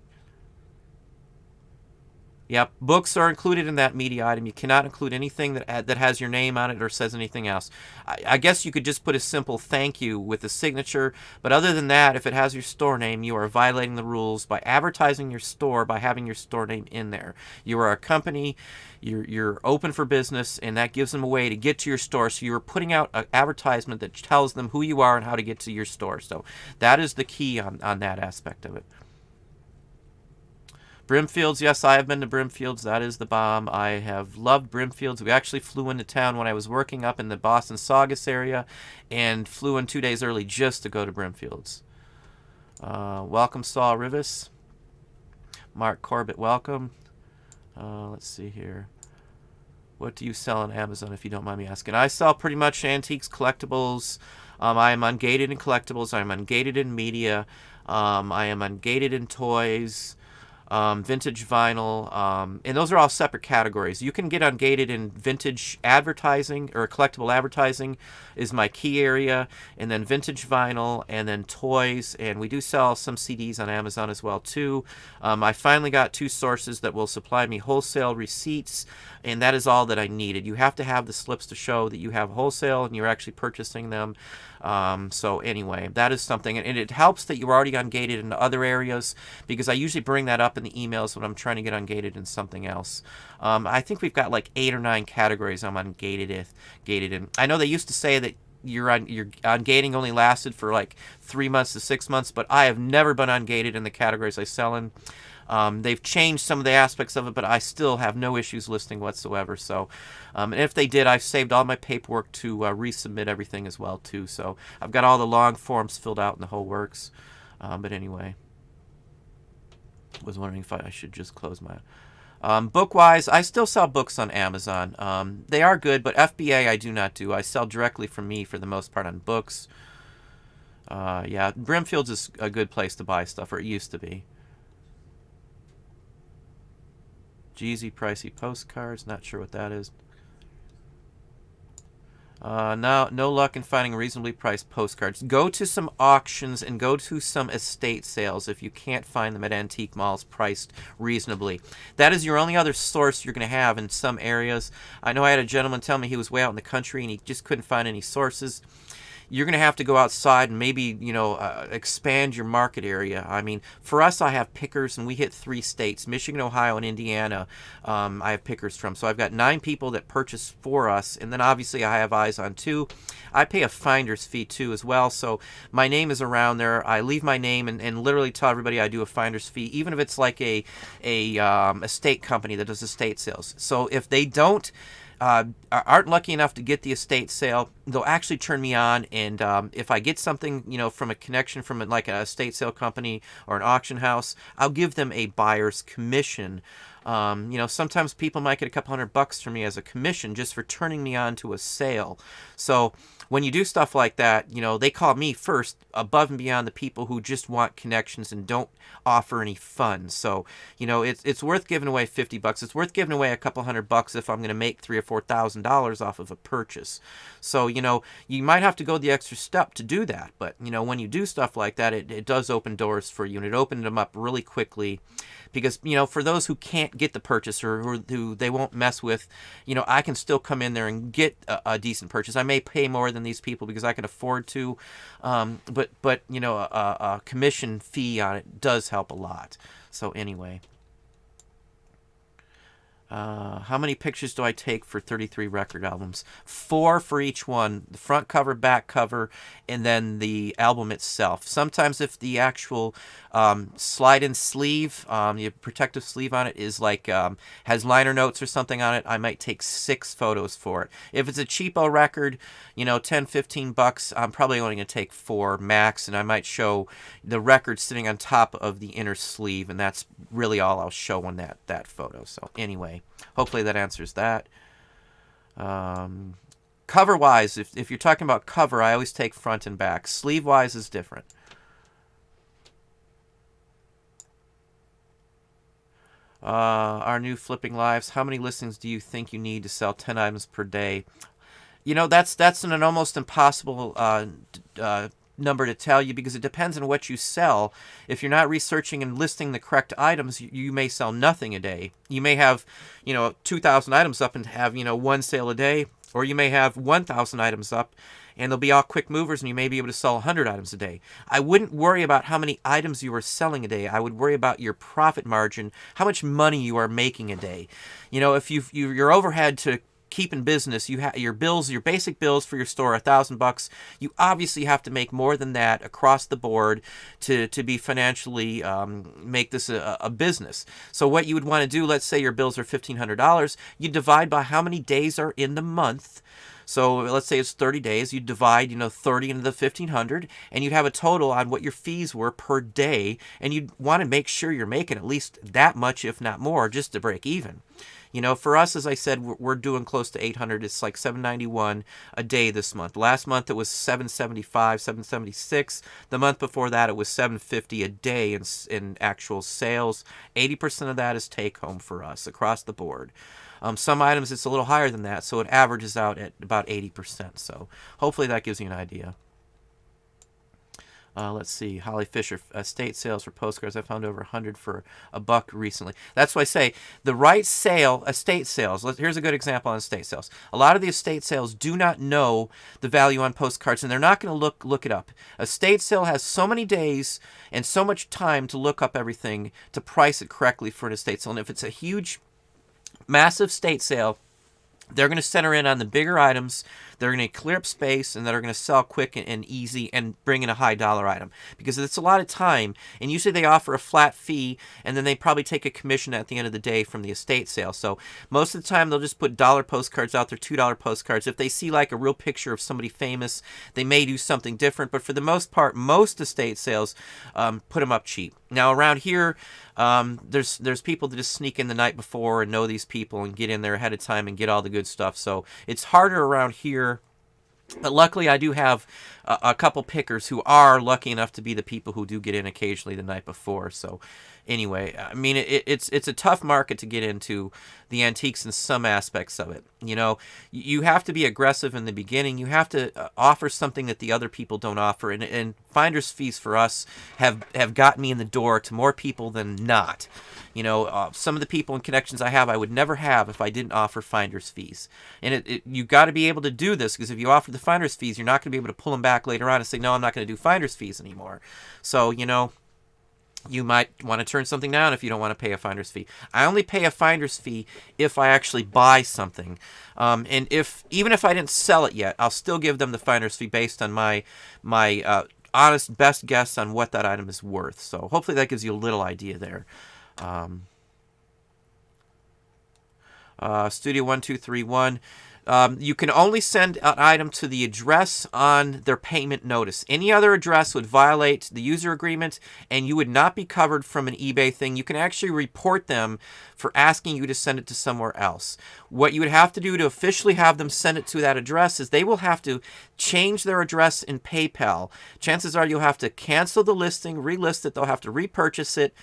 Yep, books are included in that media item. You cannot include anything that has your name on it or says anything else. I guess you could just put a simple thank you with a signature, but other than that, if it has your store name, you are violating the rules by advertising your store by having your store name in there. You are a company, you're open for business, and that gives them a way to get to your store. So you're putting out an advertisement that tells them who you are and how to get to your store. So that is the key on that aspect of it. Brimfields, yes, I have been to Brimfields. That is the bomb. I have loved Brimfields. We actually flew into town when I was working up in the Boston Saugus area and flew in 2 days early just to go to Brimfields. Welcome, Saul Rivas. Mark Corbett, welcome. Let's see here. What do you sell on Amazon, if you don't mind me asking? I sell pretty much antiques, collectibles. I am ungated in collectibles. I am ungated in media. I am ungated in toys. Vintage vinyl, and those are all separate categories. You can get ungated in vintage advertising, or collectible advertising is my key area, and then vintage vinyl, and then toys, and we do sell some CDs on Amazon as well too. I finally got 2 sources that will supply me wholesale receipts, and that is all that I needed. You have to have the slips to show that you have wholesale and you're actually purchasing them. So anyway, that is something, and it helps that you're already ungated in other areas, because I usually bring that up in the emails when I'm trying to get ungated in something else. I think we've got like 8 or 9 categories I'm ungated in. I know they used to say that your ungating only lasted for like 3 months to 6 months, but I have never been ungated in the categories I sell in. They've changed some of the aspects of it, but I still have no issues listing whatsoever. So, and if they did, I've saved all my paperwork to resubmit everything as well too. So I've got all the long forms filled out in the whole works. But anyway, was wondering if I should just close my. Book-wise, I still sell books on Amazon. They are good, but FBA I do not do. I sell directly from me for the most part on books. Yeah, Brimfields is a good place to buy stuff, or it used to be. Jeezy pricey postcards, not sure what that is. No luck in finding reasonably priced postcards. Go to some auctions and go to some estate sales if you can't find them at antique malls priced reasonably. That is your only other source you're going to have in some areas. I know I had a gentleman tell me he was way out in the country and he just couldn't find any sources. You're going to have to go outside and maybe, expand your market area. I mean, for us, I have pickers, and we hit 3 states, Michigan, Ohio, and Indiana. I have pickers from. So I've got 9 people that purchase for us, and then obviously I have eyes on 2. I pay a finder's fee, too, as well. So my name is around there. I leave my name and literally tell everybody I do a finder's fee, even if it's like a estate company that does estate sales. So if they don't aren't lucky enough to get the estate sale, they'll actually turn me on, and if I get something, from a connection from like a estate sale company or an auction house, I'll give them a buyer's commission. Sometimes people might get a couple $100 from me as a commission just for turning me on to a sale. So when you do stuff like that, they call me first above and beyond the people who just want connections and don't offer any funds. So, it's worth giving away $50. It's worth giving away a couple $100 if I'm going to make $3,000 or $4,000 off of a purchase. So, you might have to go the extra step to do that. But, when you do stuff like that, it does open doors for you, and it opened them up really quickly. Because, for those who can't get the purchase or who they won't mess with, I can still come in there and get a decent purchase. I may pay more than these people because I can afford to, but a commission fee on it does help a lot. So anyway. How many pictures do I take for 33 record albums? 4 for each one. The front cover, back cover, and then the album itself. Sometimes if the actual slide-in sleeve, the protective sleeve on it is like, has liner notes or something on it, I might take 6 photos for it. If it's a cheapo record, $10-15, I'm probably only going to take 4 max, and I might show the record sitting on top of the inner sleeve, and that's really all I'll show on that photo. So anyway, hopefully that answers that. Cover-wise, if you're talking about cover, I always take front and back. Sleeve-wise is different. Our new flipping lives. How many listings do you think you need to sell 10 items per day? That's an almost impossible number to tell you because it depends on what you sell. If you're not researching and listing the correct items, you may sell nothing a day. You may have, 2,000 items up and have, 1 sale a day, or you may have 1,000 items up and they'll be all quick movers and you may be able to sell 100 items a day. I wouldn't worry about how many items you are selling a day. I would worry about your profit margin, how much money you are making a day. If your overhead to keep in business, you have your bills, your basic bills for your store, $1,000. You obviously have to make more than that across the board to be financially make this a business. So what you would want to do, let's say your bills are $1,500, you divide by how many days are in the month. So let's say it's 30 days. You divide, 30 into the 1,500, and you'd have a total on what your fees were per day, and you'd want to make sure you're making at least that much, if not more, just to break even. For us, as I said, we're doing close to 800. It's like 791 a day this month. Last month, it was 775, 776. The month before that, it was 750 a day in actual sales. 80% of that is take home for us across the board. Some items, it's a little higher than that, so it averages out at about 80%. So hopefully that gives you an idea. Let's see, Holly Fisher, estate sales for postcards. I found over 100 for $1 recently. That's why I say the right sale, estate sales. Here's a good example on estate sales. A lot of the estate sales do not know the value on postcards, and they're not going to look it up. Estate sale has so many days and so much time to look up everything to price it correctly for an estate sale. And if it's a huge, massive estate sale, they're going to center in on the bigger items. They're going to clear up space, and they're going to sell quick and easy and bring in a high dollar item because it's a lot of time. And usually they offer a flat fee, and then they probably take a commission at the end of the day from the estate sale. So most of the time they'll just put dollar postcards out there, $2 postcards. If they see like a real picture of somebody famous, they may do something different. But for the most part, most estate sales put them up cheap. Now around here, there's people that just sneak in the night before and know these people and get in there ahead of time and get all the good stuff. So it's harder around here But luckily, I do have a couple pickers who are lucky enough to be the people who do get in occasionally the night before. So, anyway, I mean, it's a tough market to get into, the antiques in some aspects of it. You know, you have to be aggressive in the beginning. You have to offer something that the other people don't offer. And finder's fees for us have got me in the door to more people than not. You know, some of the people and connections I have, I would never have if I didn't offer finder's fees. And you got to be able to do this, because if you offer the finder's fees, you're not going to be able to pull them back later on and say, no, I'm not going to do finder's fees anymore. So, you know, you might want to turn something down if you don't want to pay a finder's fee. I only pay a finder's fee if I actually buy something. And even if I didn't sell it yet, I'll still give them the finder's fee based on my honest best guess on what that item is worth. So hopefully that gives you a little idea there. Studio 1231. You can only send an item to the address on their payment notice. Any other address would violate the user agreement, and you would not be covered from an eBay thing. You can actually report them for asking you to send it to somewhere else. What you would have to do to officially have them send it to that address is they will have to change their address in PayPal. Chances are you'll have to cancel the listing, relist it, they'll have to repurchase it,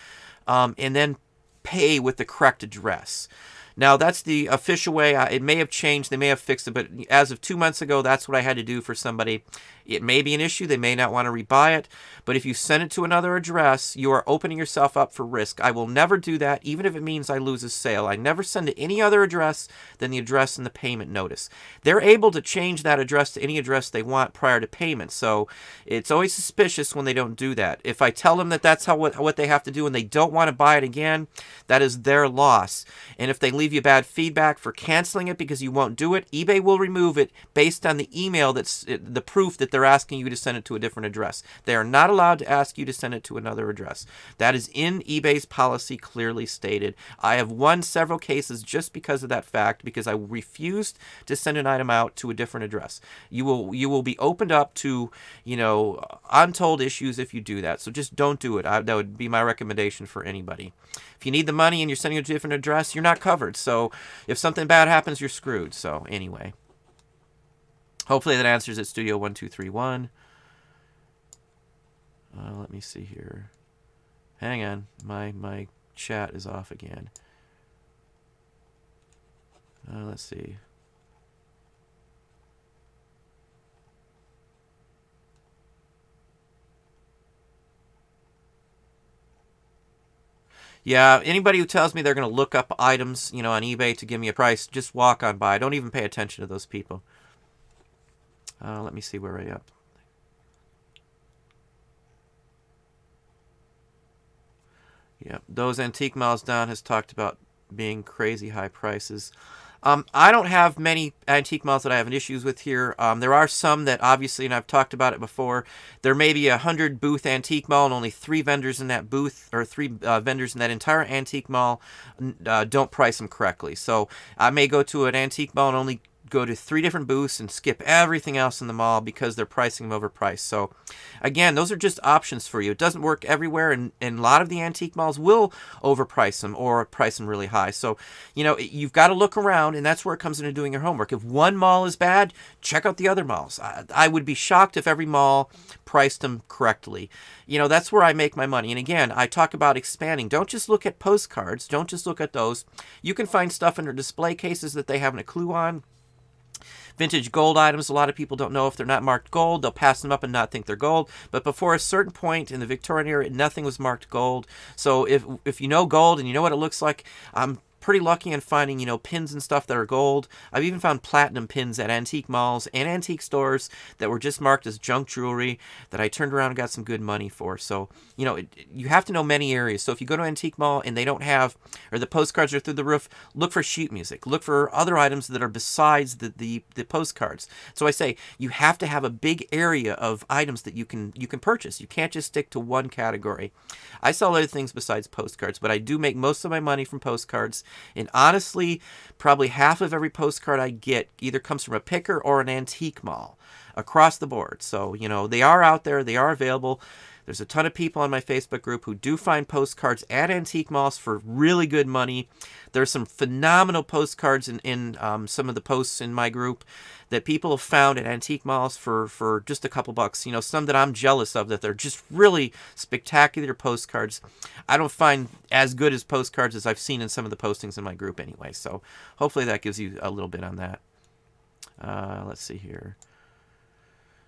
and then pay with the correct address. Now, that's the official way. It may have changed. They may have fixed it. But as of 2 months ago, that's what I had to do for somebody. It may be an issue. They may not want to rebuy it. But if you send it to another address, you are opening yourself up for risk. I will never do that, even if it means I lose a sale. I never send to any other address than the address in the payment notice. They're able to change that address to any address they want prior to payment. So it's always suspicious when they don't do that. If I tell them that that's what they have to do and they don't want to buy it again, that is their loss. And if they leave you bad feedback for canceling it because you won't do it, eBay will remove it based on the email that's the proof that they're asking you to send it to a different address. They are not allowed to ask you to send it to another address. That is in eBay's policy, clearly stated. I have won several cases just because of that fact, because I refused to send an item out to a different address. You will be opened up to, you know, untold issues if you do that. So just don't do it. That would be my recommendation for anybody. If you need the money and you're sending it to a different address, you're not covered. So if something bad happens, you're screwed. So anyway, hopefully that answers it, Studio 1231. Let me see here. Hang on, my chat is off again. Let's see. Yeah, anybody who tells me they're going to look up items, you know, on eBay to give me a price, just walk on by. Don't even pay attention to those people. Let me see where I am. Yeah, those antique malls Don has talked about being crazy high prices. I don't have many antique malls that I have issues with here. There are some that obviously, and I've talked about it before, there may be 100 booth antique mall and only 3 vendors in that booth, or 3 vendors in that entire antique mall don't price them correctly. So I may go to an antique mall and only go to 3 different booths and skip everything else in the mall because they're pricing them overpriced. So again, those are just options for you. It doesn't work everywhere, and a lot of the antique malls will overprice them or price them really high. So, you know, you've got to look around, and that's where it comes into doing your homework. If one mall is bad, check out the other malls. I would be shocked if every mall priced them correctly. You know, that's where I make my money. And again, I talk about expanding. Don't just look at postcards. Don't just look at those. You can find stuff under display cases that they haven't a clue on. Vintage gold items, a lot of people don't know if they're not marked gold. They'll pass them up and not think they're gold. But before a certain point in the Victorian era, nothing was marked gold. So if you know gold and you know what it looks like, I'm pretty lucky in finding, you know, pins and stuff that are gold. I've even found platinum pins at antique malls and antique stores that were just marked as junk jewelry that I turned around and got some good money for. So, you know, you have to know many areas. So if you go to an antique mall and they don't have, or the postcards are through the roof, look for sheet music. Look for other items that are besides the postcards. So I say you have to have a big area of items that you can purchase. You can't just stick to one category. I sell other things besides postcards, but I do make most of my money from postcards. And honestly, probably half of every postcard I get either comes from a picker or an antique mall across the board. So, you know, they are out there. They are available. There's a ton of people on my Facebook group who do find postcards at antique malls for really good money. There's some phenomenal postcards in some of the posts in my group that people have found at antique malls for just a couple bucks. You know, some that I'm jealous of, that they're just really spectacular postcards. I don't find as good as postcards as I've seen in some of the postings in my group anyway. So hopefully that gives you a little bit on that. Let's see here.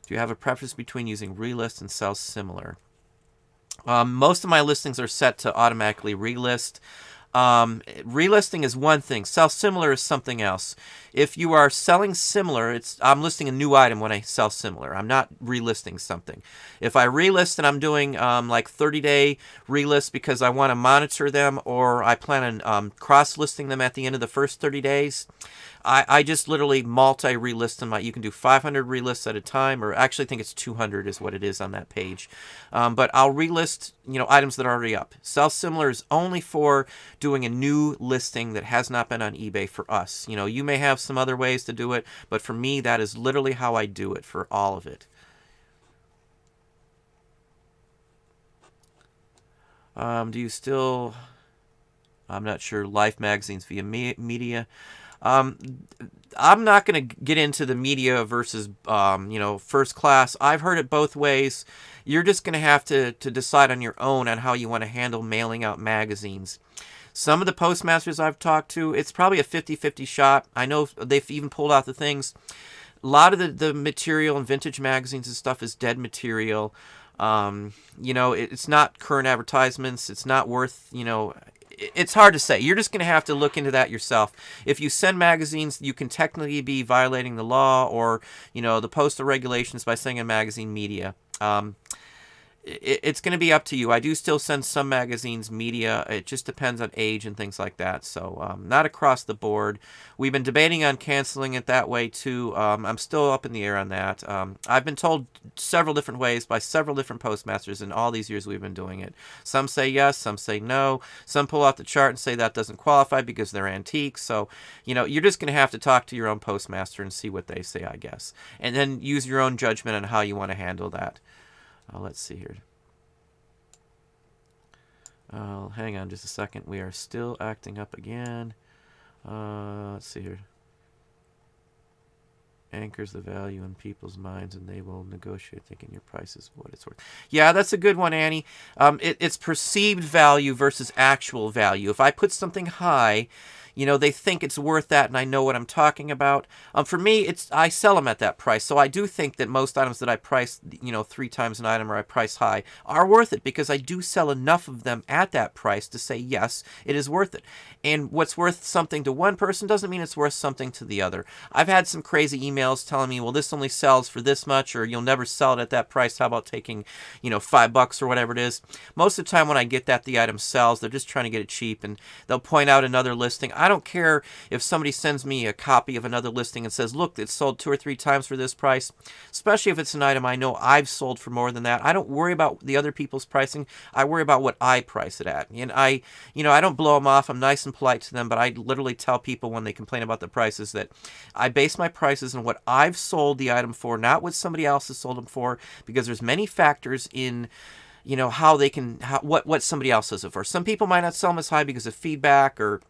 Do you have a preference between using relist and sell similar? Most of my listings are set to automatically relist. Relisting is one thing. Sell similar is something else. If you are selling similar, I'm listing a new item when I sell similar. I'm not relisting something. If I relist and I'm doing like 30-day relist because I want to monitor them, or I plan on cross-listing them at the end of the first 30 days, I just literally multi-relist them. You can do 500 relists at a time, or actually I think it's 200 is what it is on that page. But I'll relist, items that are already up. Sell similar is only for doing a new listing that has not been on eBay for us. You may have some other ways to do it, but for me, that is literally how I do it for all of it. Do you still, I'm not sure, Life magazines via media? I'm not going to get into the media versus, first class. I've heard it both ways. You're just going to have to decide on your own on how you want to handle mailing out magazines. Some of the postmasters I've talked to, it's probably a 50-50 shot. I know they've even pulled out the things. A lot of the material in vintage magazines and stuff is dead material. It's not current advertisements. It's not worth, it's hard to say. You're just going to have to look into that yourself. If you send magazines, you can technically be violating the law or, the postal regulations by sending a magazine media. It's going to be up to you. I do still send some magazines media. It just depends on age and things like that. So not across the board. We've been debating on canceling it that way too. I'm still up in the air on that. I've been told several different ways by several different postmasters in all these years we've been doing it. Some say yes, some say no. Some pull out the chart and say that doesn't qualify because they're antiques. So, you're just going to have to talk to your own postmaster and see what they say, I guess. And then use your own judgment on how you want to handle that. Let's see here. Hang on just a second. We are still acting up again. Let's see here. Anchors the value in people's minds, and they will negotiate thinking your price is what it's worth. Yeah, that's a good one, Annie. It's perceived value versus actual value. If I put something high, they think it's worth that, and I know what I'm talking about. For me, I sell them at that price, so I do think that most items that I price, 3 times an item or I price high are worth it because I do sell enough of them at that price to say, yes, it is worth it. And what's worth something to one person doesn't mean it's worth something to the other. I've had some crazy emails telling me, well, this only sells for this much, or you'll never sell it at that price. How about taking, $5 or whatever it is? Most of the time when I get that the item sells, they're just trying to get it cheap, and they'll point out another listing. I don't care if somebody sends me a copy of another listing and says, look, it's sold 2 or 3 times for this price, especially if it's an item I know I've sold for more than that. I don't worry about the other people's pricing. I worry about what I price it at. And I don't blow them off. I'm nice and polite to them, but I literally tell people when they complain about the prices that I base my prices on what I've sold the item for, not what somebody else has sold them for, because there's many factors in how they can, what somebody else says it for. Some people might not sell them as high because of feedback or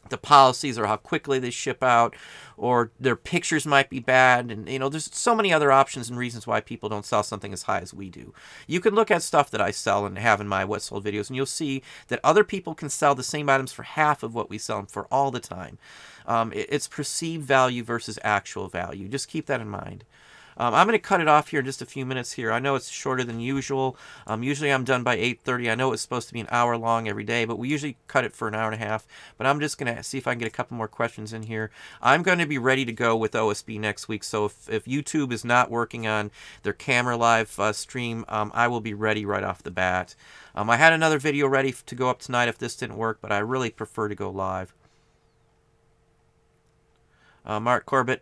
the policies or how quickly they ship out, or their pictures might be bad. And, there's so many other options and reasons why people don't sell something as high as we do. You can look at stuff that I sell and have in my What Sold videos, and you'll see that other people can sell the same items for half of what we sell them for all the time. It's perceived value versus actual value. Just keep that in mind. I'm going to cut it off here in just a few minutes here. I know it's shorter than usual. Usually I'm done by 8:30. I know it's supposed to be an hour long every day, but we usually cut it for an hour and a half. But I'm just going to see if I can get a couple more questions in here. I'm going to be ready to go with OSB next week. So if YouTube is not working on their camera live stream, I will be ready right off the bat. I had another video ready to go up tonight if this didn't work, but I really prefer to go live. Mark Corbett,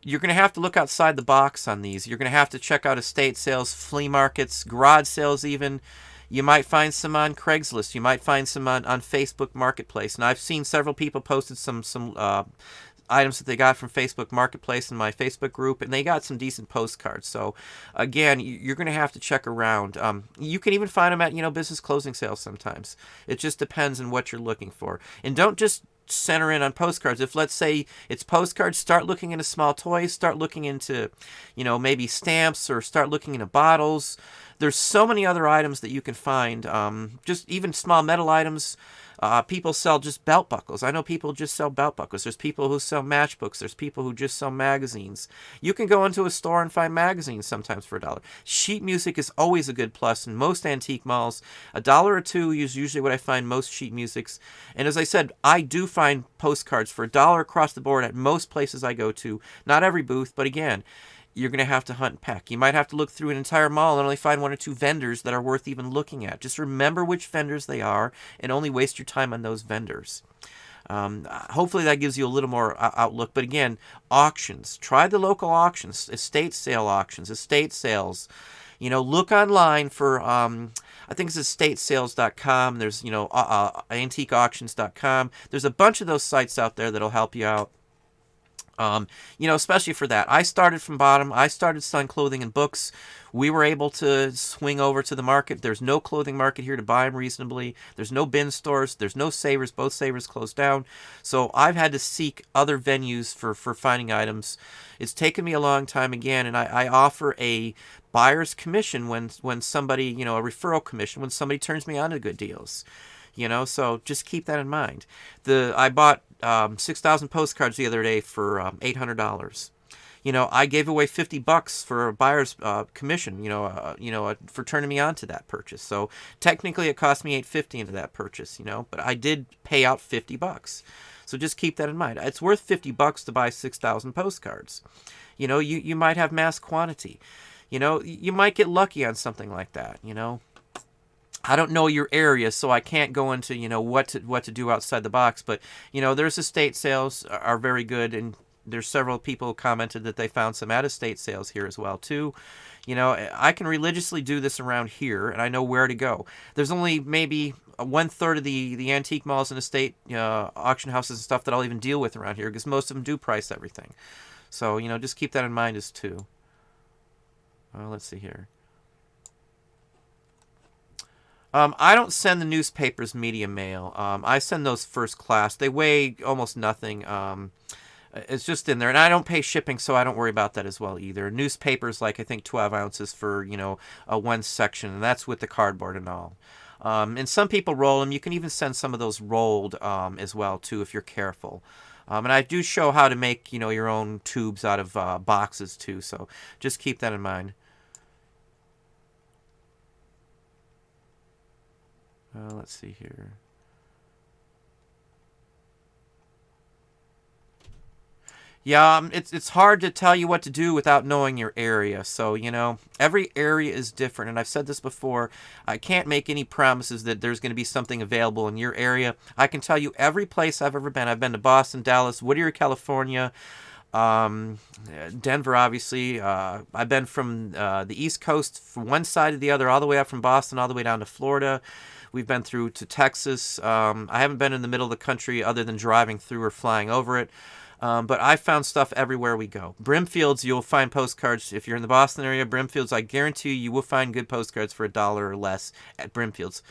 you're going to have to look outside the box on these. You're going to have to check out estate sales, flea markets, garage sales even. You might find some on Craigslist. You might find some on Facebook Marketplace. And I've seen several people posted some items that they got from Facebook Marketplace in my Facebook group, and they got some decent postcards. So, again, you're going to have to check around. You can even find them at, business closing sales sometimes. It just depends on what you're looking for. And don't just center in on postcards. If, let's say, it's postcards, start looking into small toys, start looking into, maybe stamps, or start looking into bottles. There's so many other items that you can find, just even small metal items. People sell just belt buckles. I know people just sell belt buckles. There's people who sell matchbooks. There's people who just sell magazines. You can go into a store and find magazines sometimes for $1. Sheet music is always a good plus in most antique malls. $1 or $2 is usually what I find most sheet musics. And as I said, I do find postcards for $1 across the board at most places I go to. Not every booth, but again, you're going to have to hunt and peck. You might have to look through an entire mall and only find 1 or 2 vendors that are worth even looking at. Just remember which vendors they are and only waste your time on those vendors. Hopefully that gives you a little more outlook. But again, auctions. Try the local auctions, estate sale auctions, estate sales. Look online for, I think it's estatesales.com. There's, antiqueauctions.com. There's a bunch of those sites out there that'll help you out. Especially for that. I started from bottom. I started selling clothing and books. We were able to swing over to the market. There's no clothing market here to buy them reasonably. There's no bin stores. There's no Savers. Both Savers closed down. So I've had to seek other venues for finding items. It's taken me a long time again, and I offer a buyer's commission when somebody, a referral commission when somebody turns me on to good deals. So just keep that in mind. I bought 6,000 postcards the other day for $800. I gave away $50 for a buyer's commission. For turning me on to that purchase. So technically, it cost me $850 into that purchase. But I did pay out $50. So just keep that in mind. It's worth $50 to buy 6,000 postcards. You might have mass quantity. You might get lucky on something like that. I don't know your area, so I can't go into, what to do outside the box. But, there's estate sales are very good, and there's several people who commented that they found some out-of-state sales here as well, too. I can religiously do this around here, and I know where to go. There's only maybe 1/3 of the antique malls and estate auction houses and stuff that I'll even deal with around here, because most of them do price everything. So, just keep that in mind as too. Let's see here. I don't send the newspapers media mail. I send those first class. They weigh almost nothing. It's just in there. And I don't pay shipping, so I don't worry about that as well either. Newspapers, I think 12 ounces for, one section. And that's with the cardboard and all. And some people roll them. You can even send some of those rolled as well, too, if you're careful. And I do show how to make, your own tubes out of boxes, too. So just keep that in mind. Let's see here. Yeah, it's hard to tell you what to do without knowing your area. So, every area is different. And I've said this before. I can't make any promises that there's going to be something available in your area. I can tell you every place I've ever been. I've been to Boston, Dallas, Whittier, California, Denver, obviously. I've been from the East Coast from one side to the other, all the way up from Boston, all the way down to Florida. We've been through to Texas. I haven't been in the middle of the country other than driving through or flying over it. But I found stuff everywhere we go. Brimfield's, you'll find postcards. If you're in the Boston area, Brimfield's, I guarantee you will find good postcards for $1 or less at Brimfield's.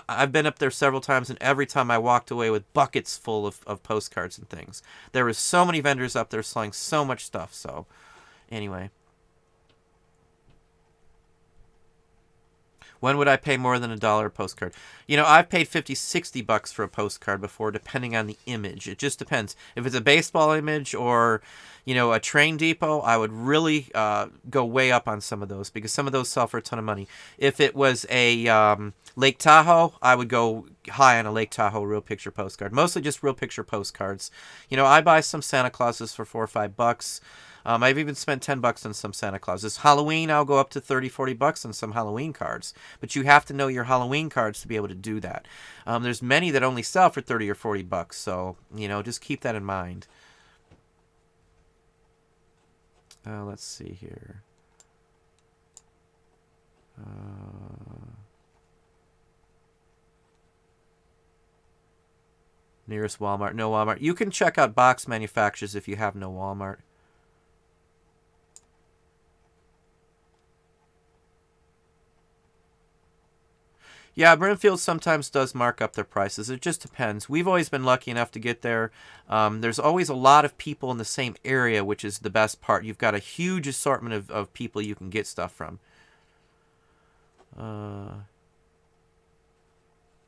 I've been up there several times, and every time I walked away with buckets full of postcards and things. There was so many vendors up there selling so much stuff. So, anyway. When would I pay more than $1 a postcard? I've paid $50, $60 for a postcard before, depending on the image. It just depends. If it's a baseball image or, a train depot, I would really go way up on some of those, because some of those sell for a ton of money. If it was a Lake Tahoe, I would go high on a Lake Tahoe real picture postcard. Mostly just real picture postcards. I buy some Santa Clauses for $4 or $5. I've even spent $10 on some Santa Clauses. Halloween, I'll go up to $30, $40 on some Halloween cards. But you have to know your Halloween cards to be able to do that. There's many that only sell for $30 or $40. So, just keep that in mind. Let's see here. Nearest Walmart. No Walmart. You can check out box manufacturers if you have no Walmart. Yeah, Brimfield sometimes does mark up their prices. It just depends. We've always been lucky enough to get there. There's always a lot of people in the same area, which is the best part. You've got a huge assortment of people you can get stuff from.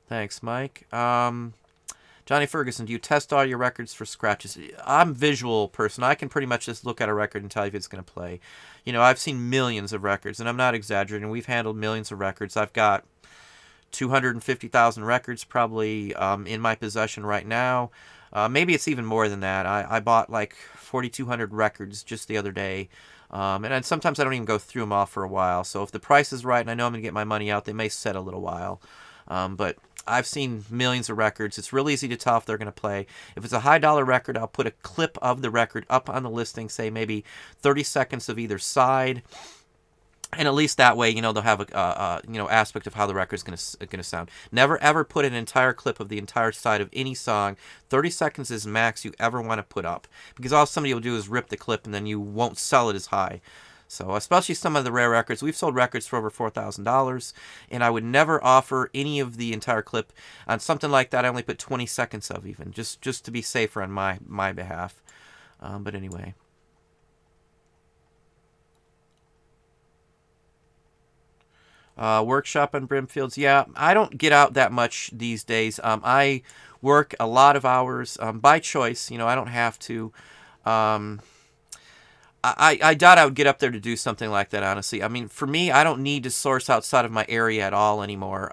Thanks, Mike. Johnny Ferguson, do you test all your records for scratches? I'm a visual person. I can pretty much just look at a record and tell you if it's going to play. You know, I've seen millions of records, and I'm not exaggerating. We've handled millions of records. I've got 250,000 records probably in my possession right now. Maybe it's even more than that. I bought like 4,200 records just the other day. And sometimes I don't even go through them all for a while. So if the price is right and I know I'm going to get my money out, they may set a little while. But I've seen millions of records. It's real easy to tell if they're going to play. If it's a high dollar record, I'll put a clip of the record up on the listing, say maybe 30 seconds of either side. And at least that way, you know, they'll have a aspect of how the record's gonna sound. Never ever put an entire clip of the entire side of any song. 30 seconds is max you ever want to put up, because all somebody will do is rip the clip, and then you won't sell it as high. So especially some of the rare records, we've sold records for over $4,000, and I would never offer any of the entire clip on something like that. I only put 20 seconds of, even just to be safer on my behalf. But anyway. Workshop on Brimfields. Yeah, I don't get out that much these days. I work a lot of hours by choice. You know, I don't have to. I doubt I would get up there to do something like that, honestly. I mean, for me, I don't need to source outside of my area at all anymore.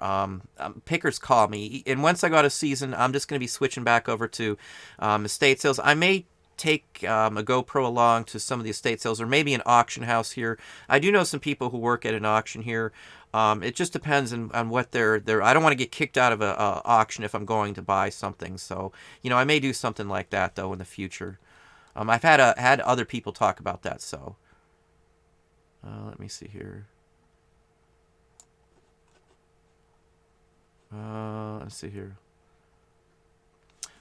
Pickers call me. And once I go out of season, I'm just going to be switching back over to estate sales. I may take a GoPro along to some of the estate sales, or maybe an auction house here. I do know some people who work at an auction here. It just depends on what they're. I don't want to get kicked out of a auction if I'm going to buy something. So, you know, I may do something like that, though, in the future. I've had other people talk about that, so. Let me see here. Let's see here.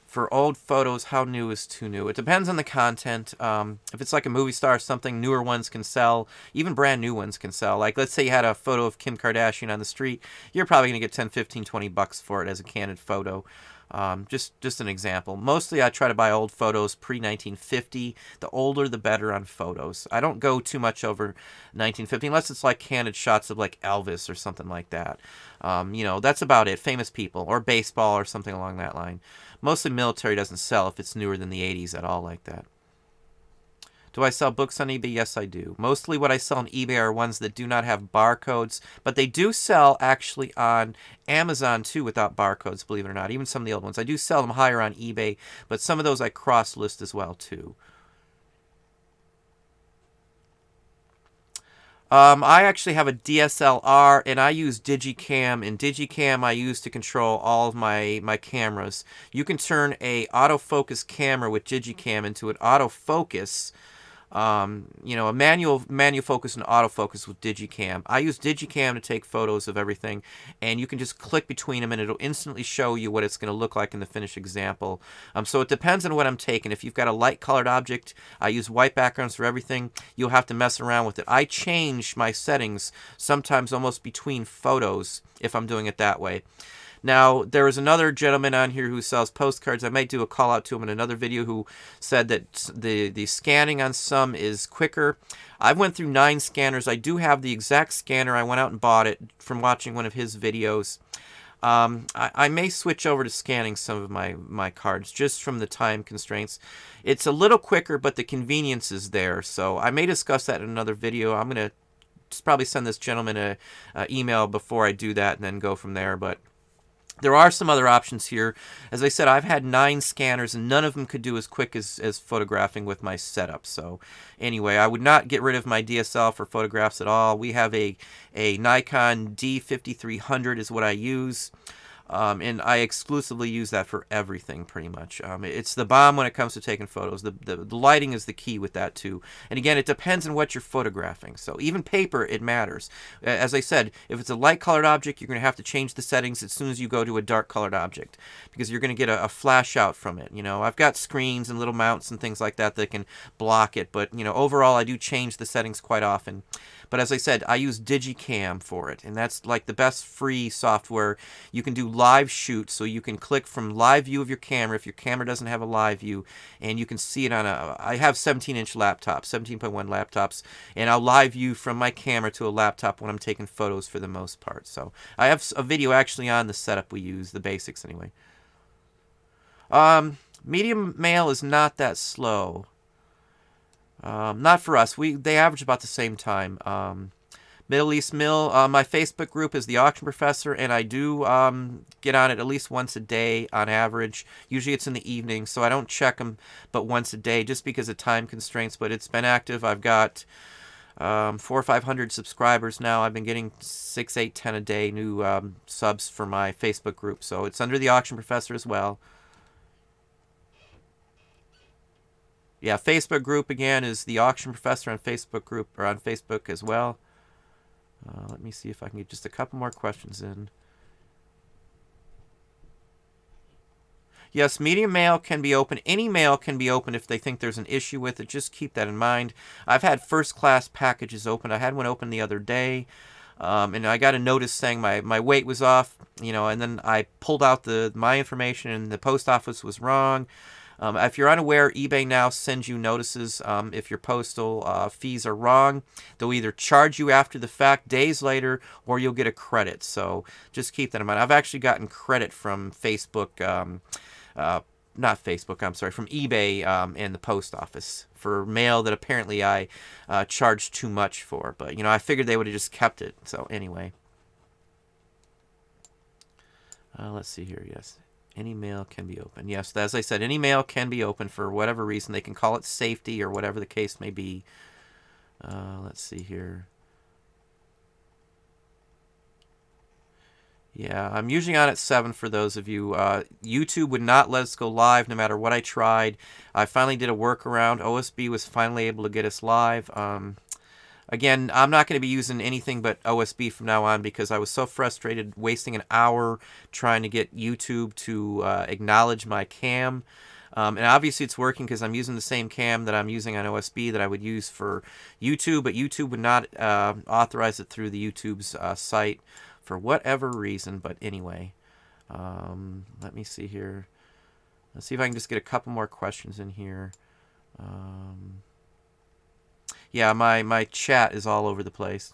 For old photos, how new is too new? It depends on the content. If it's like a movie star or something, newer ones can sell. Even brand new ones can sell. Like, let's say you had a photo of Kim Kardashian on the street. You're probably going to get 10, 15, 20 bucks for it as a candid photo. Just an example. Mostly I try to buy old photos pre-1950. The older the better on photos. I don't go too much over 1950 unless it's like candid shots of like Elvis or something like that. You know, that's about it. Famous people or baseball or something along that line. Mostly military doesn't sell if it's newer than the 80s at all like that. Do I sell books on eBay? Yes, I do. Mostly what I sell on eBay are ones that do not have barcodes, but they do sell actually on Amazon too without barcodes, believe it or not. Even some of the old ones. I do sell them higher on eBay, but some of those I cross-list as well too. I actually have a DSLR, and I use Digicam. And Digicam I use to control all of my cameras. You can turn a autofocus camera with Digicam into an autofocus. You know, a manual focus and autofocus with Digicam. I use Digicam to take photos of everything, and you can just click between them, and it'll instantly show you what it's going to look like in the finished example. So it depends on what I'm taking. If you've got a light-colored object, I use white backgrounds for everything. You'll have to mess around with it. I change my settings sometimes almost between photos if I'm doing it that way. Now, there is another gentleman on here who sells postcards. I might do a call out to him in another video, who said that the scanning on some is quicker. I went through 9 scanners. I do have the exact scanner. I went out and bought it from watching one of his videos. I may switch over to scanning some of my cards just from the time constraints. It's a little quicker, but the convenience is there. So I may discuss that in another video. I'm going to probably send this gentleman a email before I do that and then go from there. But there are some other options here. As I said, I've had 9 scanners, and none of them could do as quick as photographing with my setup. So anyway, I would not get rid of my DSL for photographs at all. We have a Nikon D5300 is what I use. And I exclusively use that for everything, pretty much. It's the bomb when it comes to taking photos. The lighting is the key with that, too. And again, it depends on what you're photographing. So even paper, it matters. As I said, if it's a light-colored object, you're going to have to change the settings as soon as you go to a dark-colored object, because you're going to get a flash out from it. I've got screens and little mounts and things like that that can block it, but, overall, I do change the settings quite often. But as I said, I use Digicam for it, and that's like the best free software. You can do live shoot, so you can click from live view of your camera if your camera doesn't have a live view, and you can see it on I have 17-inch laptops, 17.1 laptops, and I'll live view from my camera to a laptop when I'm taking photos for the most part. So I have a video actually on the setup we use, the basics anyway. Medium mail is not that slow. Not for us. They average about the same time. Middle East Mill, my Facebook group is the Auction Professor, and I do get on it at least once a day on average. Usually it's in the evening, so I don't check them but once a day just because of time constraints, but it's been active. I've got 400 or 500 subscribers now. I've been getting 6, 8, 10 a day new subs for my Facebook group, so it's under the Auction Professor as well. Yeah, Facebook group again is the Auction Professor on Facebook group, or on Facebook as well. Let me see if I can get just a couple more questions in. Yes, medium mail can be open. Any mail can be open if they think there's an issue with it. Just keep that in mind. I've had first-class packages open. I had one open the other day, and I got a notice saying my weight was off, and then I pulled out my information, and the post office was wrong. If you're unaware, eBay now sends you notices if your postal fees are wrong. They'll either charge you after the fact, days later, or you'll get a credit. So just keep that in mind. I've actually gotten credit from Facebook, not Facebook, I'm sorry, from eBay and the post office for mail that apparently I charged too much for. But, I figured they would have just kept it. So anyway. Let's see here, yes. Any mail can be open. Yes, as I said, any mail can be open for whatever reason. They can call it safety or whatever the case may be. Let's see here. Yeah, I'm usually on at 7 for those of you. YouTube would not let us go live no matter what I tried. I finally did a workaround. OSB was finally able to get us live. Again, I'm not going to be using anything but OSB from now on because I was so frustrated wasting an hour trying to get YouTube to acknowledge my cam. And obviously it's working because I'm using the same cam that I'm using on OSB that I would use for YouTube, but YouTube would not authorize it through the YouTube's site for whatever reason. But anyway, let me see here. Let's see if I can just get a couple more questions in here. Yeah, my chat is all over the place.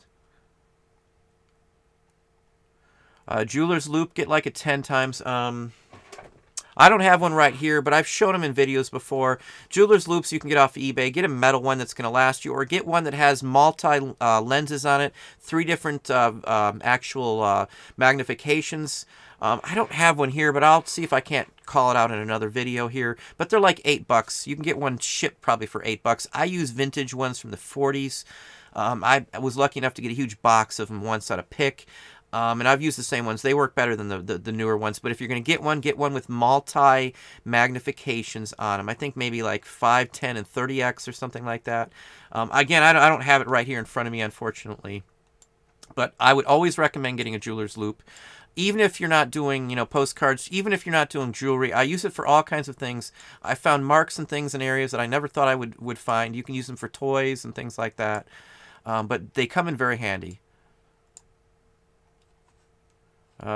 Jeweler's Loupe, get like a 10 times. I don't have one right here, but I've shown them in videos before. Jeweler's Loupes you can get off eBay. Get a metal one that's going to last you, or get one that has multi lenses on it, 3 different actual magnifications. I don't have one here, but I'll see if I can't call it out in another video here. But they're like $8. You can get one shipped probably for $8. I use vintage ones from the 40s. I was lucky enough to get a huge box of them once at a pick. And I've used the same ones. They work better than the newer ones. But if you're going to get one with multi magnifications on them. I think maybe like 5, 10, and 30x or something like that. Again, I don't have it right here in front of me, unfortunately. But I would always recommend getting a jeweler's loupe. Even if you're not doing, postcards, even if you're not doing jewelry, I use it for all kinds of things. I found marks and things in areas that I never thought I would find. You can use them for toys and things like that. But they come in very handy.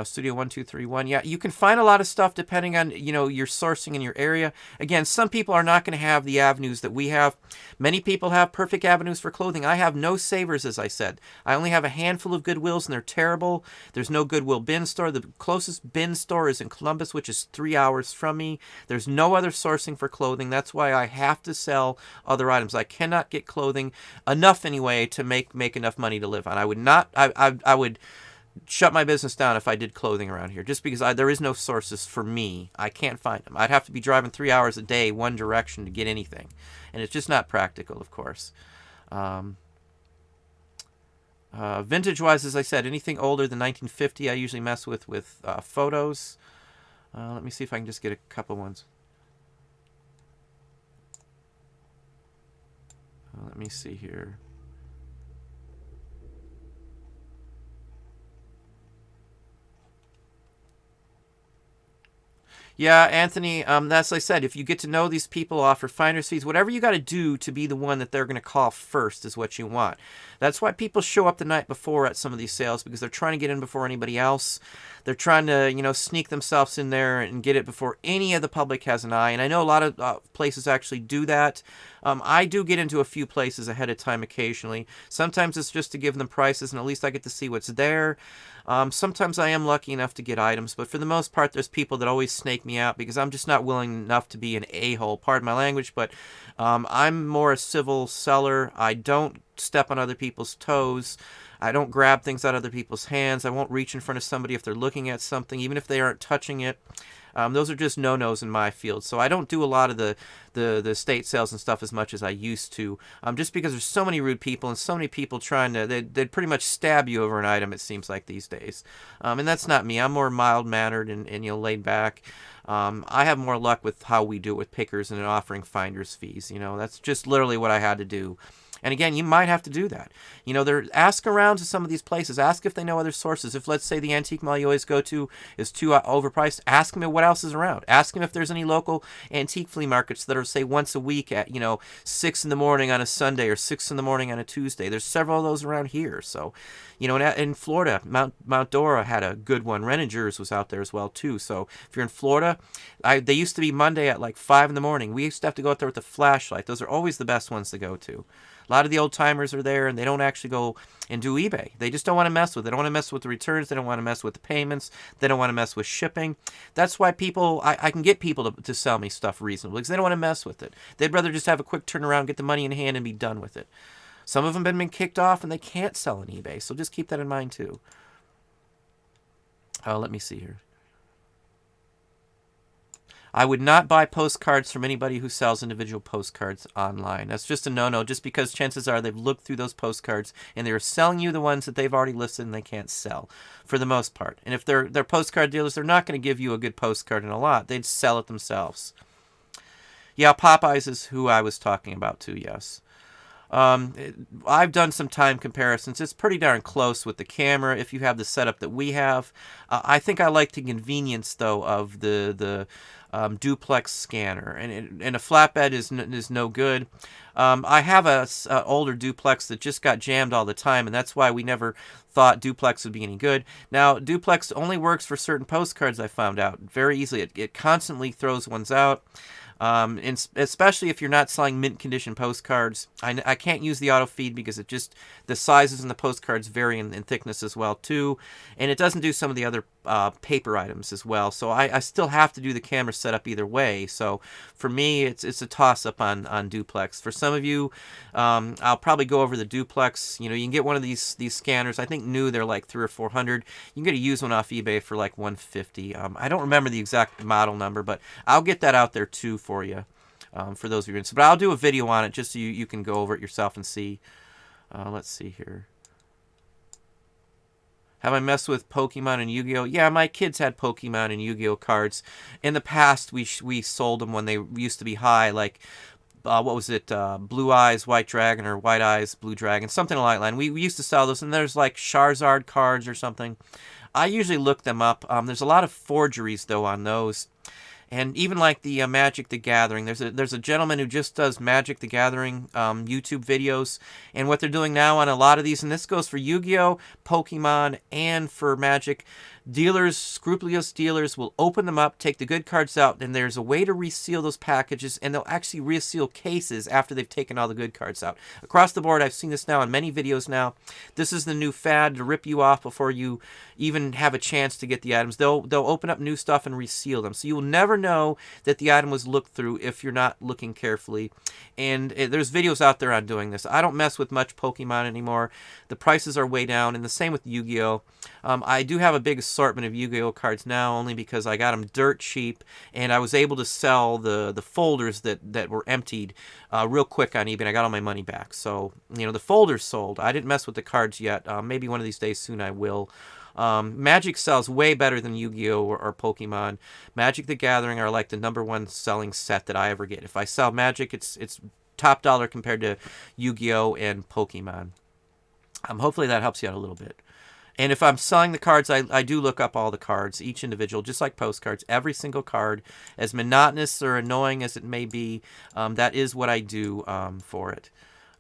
Studio 1231. Yeah, you can find a lot of stuff depending on, your sourcing in your area. Again, some people are not going to have the avenues that we have. Many people have perfect avenues for clothing. I have no savers, as I said. I only have a handful of Goodwills, and they're terrible. There's no Goodwill bin store. The closest bin store is in Columbus, which is 3 hours from me. There's no other sourcing for clothing. That's why I have to sell other items. I cannot get clothing enough anyway to make enough money to live on. I would not. I would shut my business down if I did clothing around here, just because there is no sources for me. I can't find them. I'd have to be driving 3 hours a day one direction to get anything, and it's just not practical, of course. Vintage-wise, as I said, anything older than 1950, I usually mess with photos. Let me see if I can just get a couple ones. Let me see here. Yeah, Anthony, that's like I said. If you get to know these people, offer finder's fees, whatever you got to do to be the one that they're going to call first is what you want. That's why people show up the night before at some of these sales, because they're trying to get in before anybody else. They're trying to, sneak themselves in there and get it before any of the public has an eye. And I know a lot of places actually do that. I do get into a few places ahead of time occasionally. Sometimes it's just to give them prices, and at least I get to see what's there. Sometimes I am lucky enough to get items, but for the most part, there's people that always snake me out because I'm just not willing enough to be an a-hole. Pardon my language, but I'm more a civil seller. I don't step on other people's toes. I don't grab things out of other people's hands. I won't reach in front of somebody if they're looking at something, even if they aren't touching it. Those are just no-nos in my field. So I don't do a lot of the estate sales and stuff as much as I used to, just because there's so many rude people and so many people trying to, they'd pretty much stab you over an item, it seems like these days. And that's not me. I'm more mild-mannered and laid back. I have more luck with how we do it with pickers and offering finder's fees. That's just literally what I had to do. And again, you might have to do that. Ask around to some of these places. Ask if they know other sources. If, let's say, the antique mall you always go to is too overpriced, ask them what else is around. Ask them if there's any local antique flea markets that are, say, once a week at, 6 in the morning on a Sunday or 6 in the morning on a Tuesday. There's several of those around here. So, in Florida, Mount Dora had a good one. Renninger's was out there as well, too. So if you're in Florida, they used to be Monday at like 5 in the morning. We used to have to go out there with a flashlight. Those are always the best ones to go to. A lot of the old timers are there, and they don't actually go and do eBay. They just don't want to mess with it. They don't want to mess with the returns. They don't want to mess with the payments. They don't want to mess with shipping. That's why I can get people to sell me stuff reasonably, because they don't want to mess with it. They'd rather just have a quick turnaround, get the money in hand, and be done with it. Some of them have been kicked off, and they can't sell on eBay, so just keep that in mind, too. Let me see here. I would not buy postcards from anybody who sells individual postcards online. That's just a no-no, just because chances are they've looked through those postcards and they're selling you the ones that they've already listed and they can't sell, for the most part. And if they're postcard dealers, they're not going to give you a good postcard in a lot. They'd sell it themselves. Yeah, Popeyes is who I was talking about too, yes. I've done some time comparisons. It's pretty darn close with the camera if you have the setup that we have. I think I like the convenience, though, of the duplex scanner, and a flatbed is no good. I have a older duplex that just got jammed all the time, and that's why we never thought duplex would be any good. Now, duplex only works for certain postcards, I found out very easily. It constantly throws ones out. And especially if you're not selling mint condition postcards. I can't use the auto feed because the sizes in the postcards vary in thickness as well too, and it doesn't do some of the other paper items as well. So I still have to do the camera setup either way. So for me, it's a toss up on duplex. For some of you, I'll probably go over the duplex. You can get one of these scanners. I think new they're like $300 or $400. You can get a used one off eBay for like $150. I don't remember the exact model number, but I'll get that out there too for you, for those of you. But I'll do a video on it just so you can go over it yourself and see. Let's see here. Have I messed with Pokemon and Yu-Gi-Oh? Yeah, my kids had Pokemon and Yu-Gi-Oh cards. In the past, we sold them when they used to be high, like what was it? Blue Eyes, White Dragon, or White Eyes, Blue Dragon, something along that line. We used to sell those, and there's like Charizard cards or something. I usually look them up. There's a lot of forgeries, though, on those. And even like the Magic the Gathering, there's a gentleman who just does Magic the Gathering YouTube videos, and what they're doing now on a lot of these, and this goes for Yu-Gi-Oh, Pokemon, and for Magic, scrupulous dealers will open them up, take the good cards out, and there's a way to reseal those packages, and they'll actually reseal cases after they've taken all the good cards out. Across the board, I've seen this now in many videos now. This is the new fad to rip you off before you even have a chance to get the items. They'll open up new stuff and reseal them, so you will never know that the item was looked through if you're not looking carefully. And there's videos out there on doing this. I don't mess with much Pokemon anymore. The prices are way down, and the same with Yu-Gi-Oh. I do have a big assortment of Yu-Gi-Oh cards now, only because I got them dirt cheap, and I was able to sell the folders that were emptied real quick on eBay, and I got all my money back. So, the folders sold. I didn't mess with the cards yet. Maybe one of these days soon I will. Magic sells way better than Yu-Gi-Oh! Or Pokemon. Magic the Gathering are like the #1 selling set that I ever get. If I sell Magic, it's top dollar compared to Yu-Gi-Oh! And Pokemon. Hopefully that helps you out a little bit. And if I'm selling the cards, I do look up all the cards, each individual, just like postcards. Every single card, as monotonous or annoying as it may be, that is what I do for it.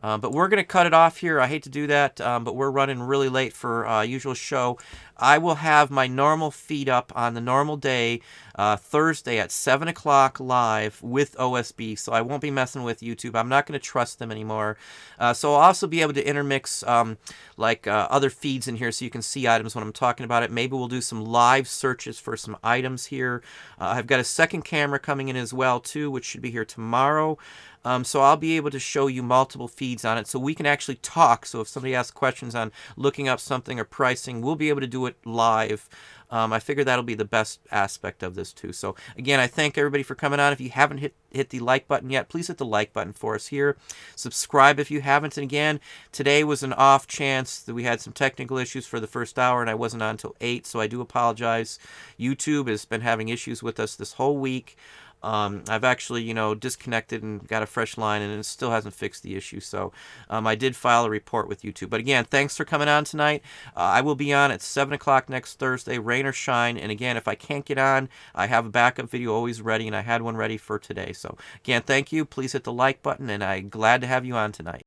But we're going to cut it off here. I hate to do that, but we're running really late for usual show. I will have my normal feed up on the normal day, Thursday at 7 o'clock live with OSB, so I won't be messing with YouTube. I'm not going to trust them anymore. So I'll also be able to intermix other feeds in here so you can see items when I'm talking about it. Maybe we'll do some live searches for some items here. I've got a second camera coming in as well, too, which should be here tomorrow. So I'll be able to show you multiple feeds on it so we can actually talk. So if somebody asks questions on looking up something or pricing, we'll be able to do it live. I figure that'll be the best aspect of this too. So again, I thank everybody for coming on. If you haven't hit the like button yet, please hit the like button for us here. Subscribe if you haven't. And again, today was an off chance that we had some technical issues for the first hour and I wasn't on until 8, so I do apologize. YouTube has been having issues with us this whole week. I've actually, disconnected and got a fresh line, and it still hasn't fixed the issue. So I did file a report with YouTube. But again, thanks for coming on tonight. I will be on at 7 o'clock next Thursday, rain or shine. And again, if I can't get on, I have a backup video always ready, and I had one ready for today. So again, thank you. Please hit the like button, and I'm glad to have you on tonight.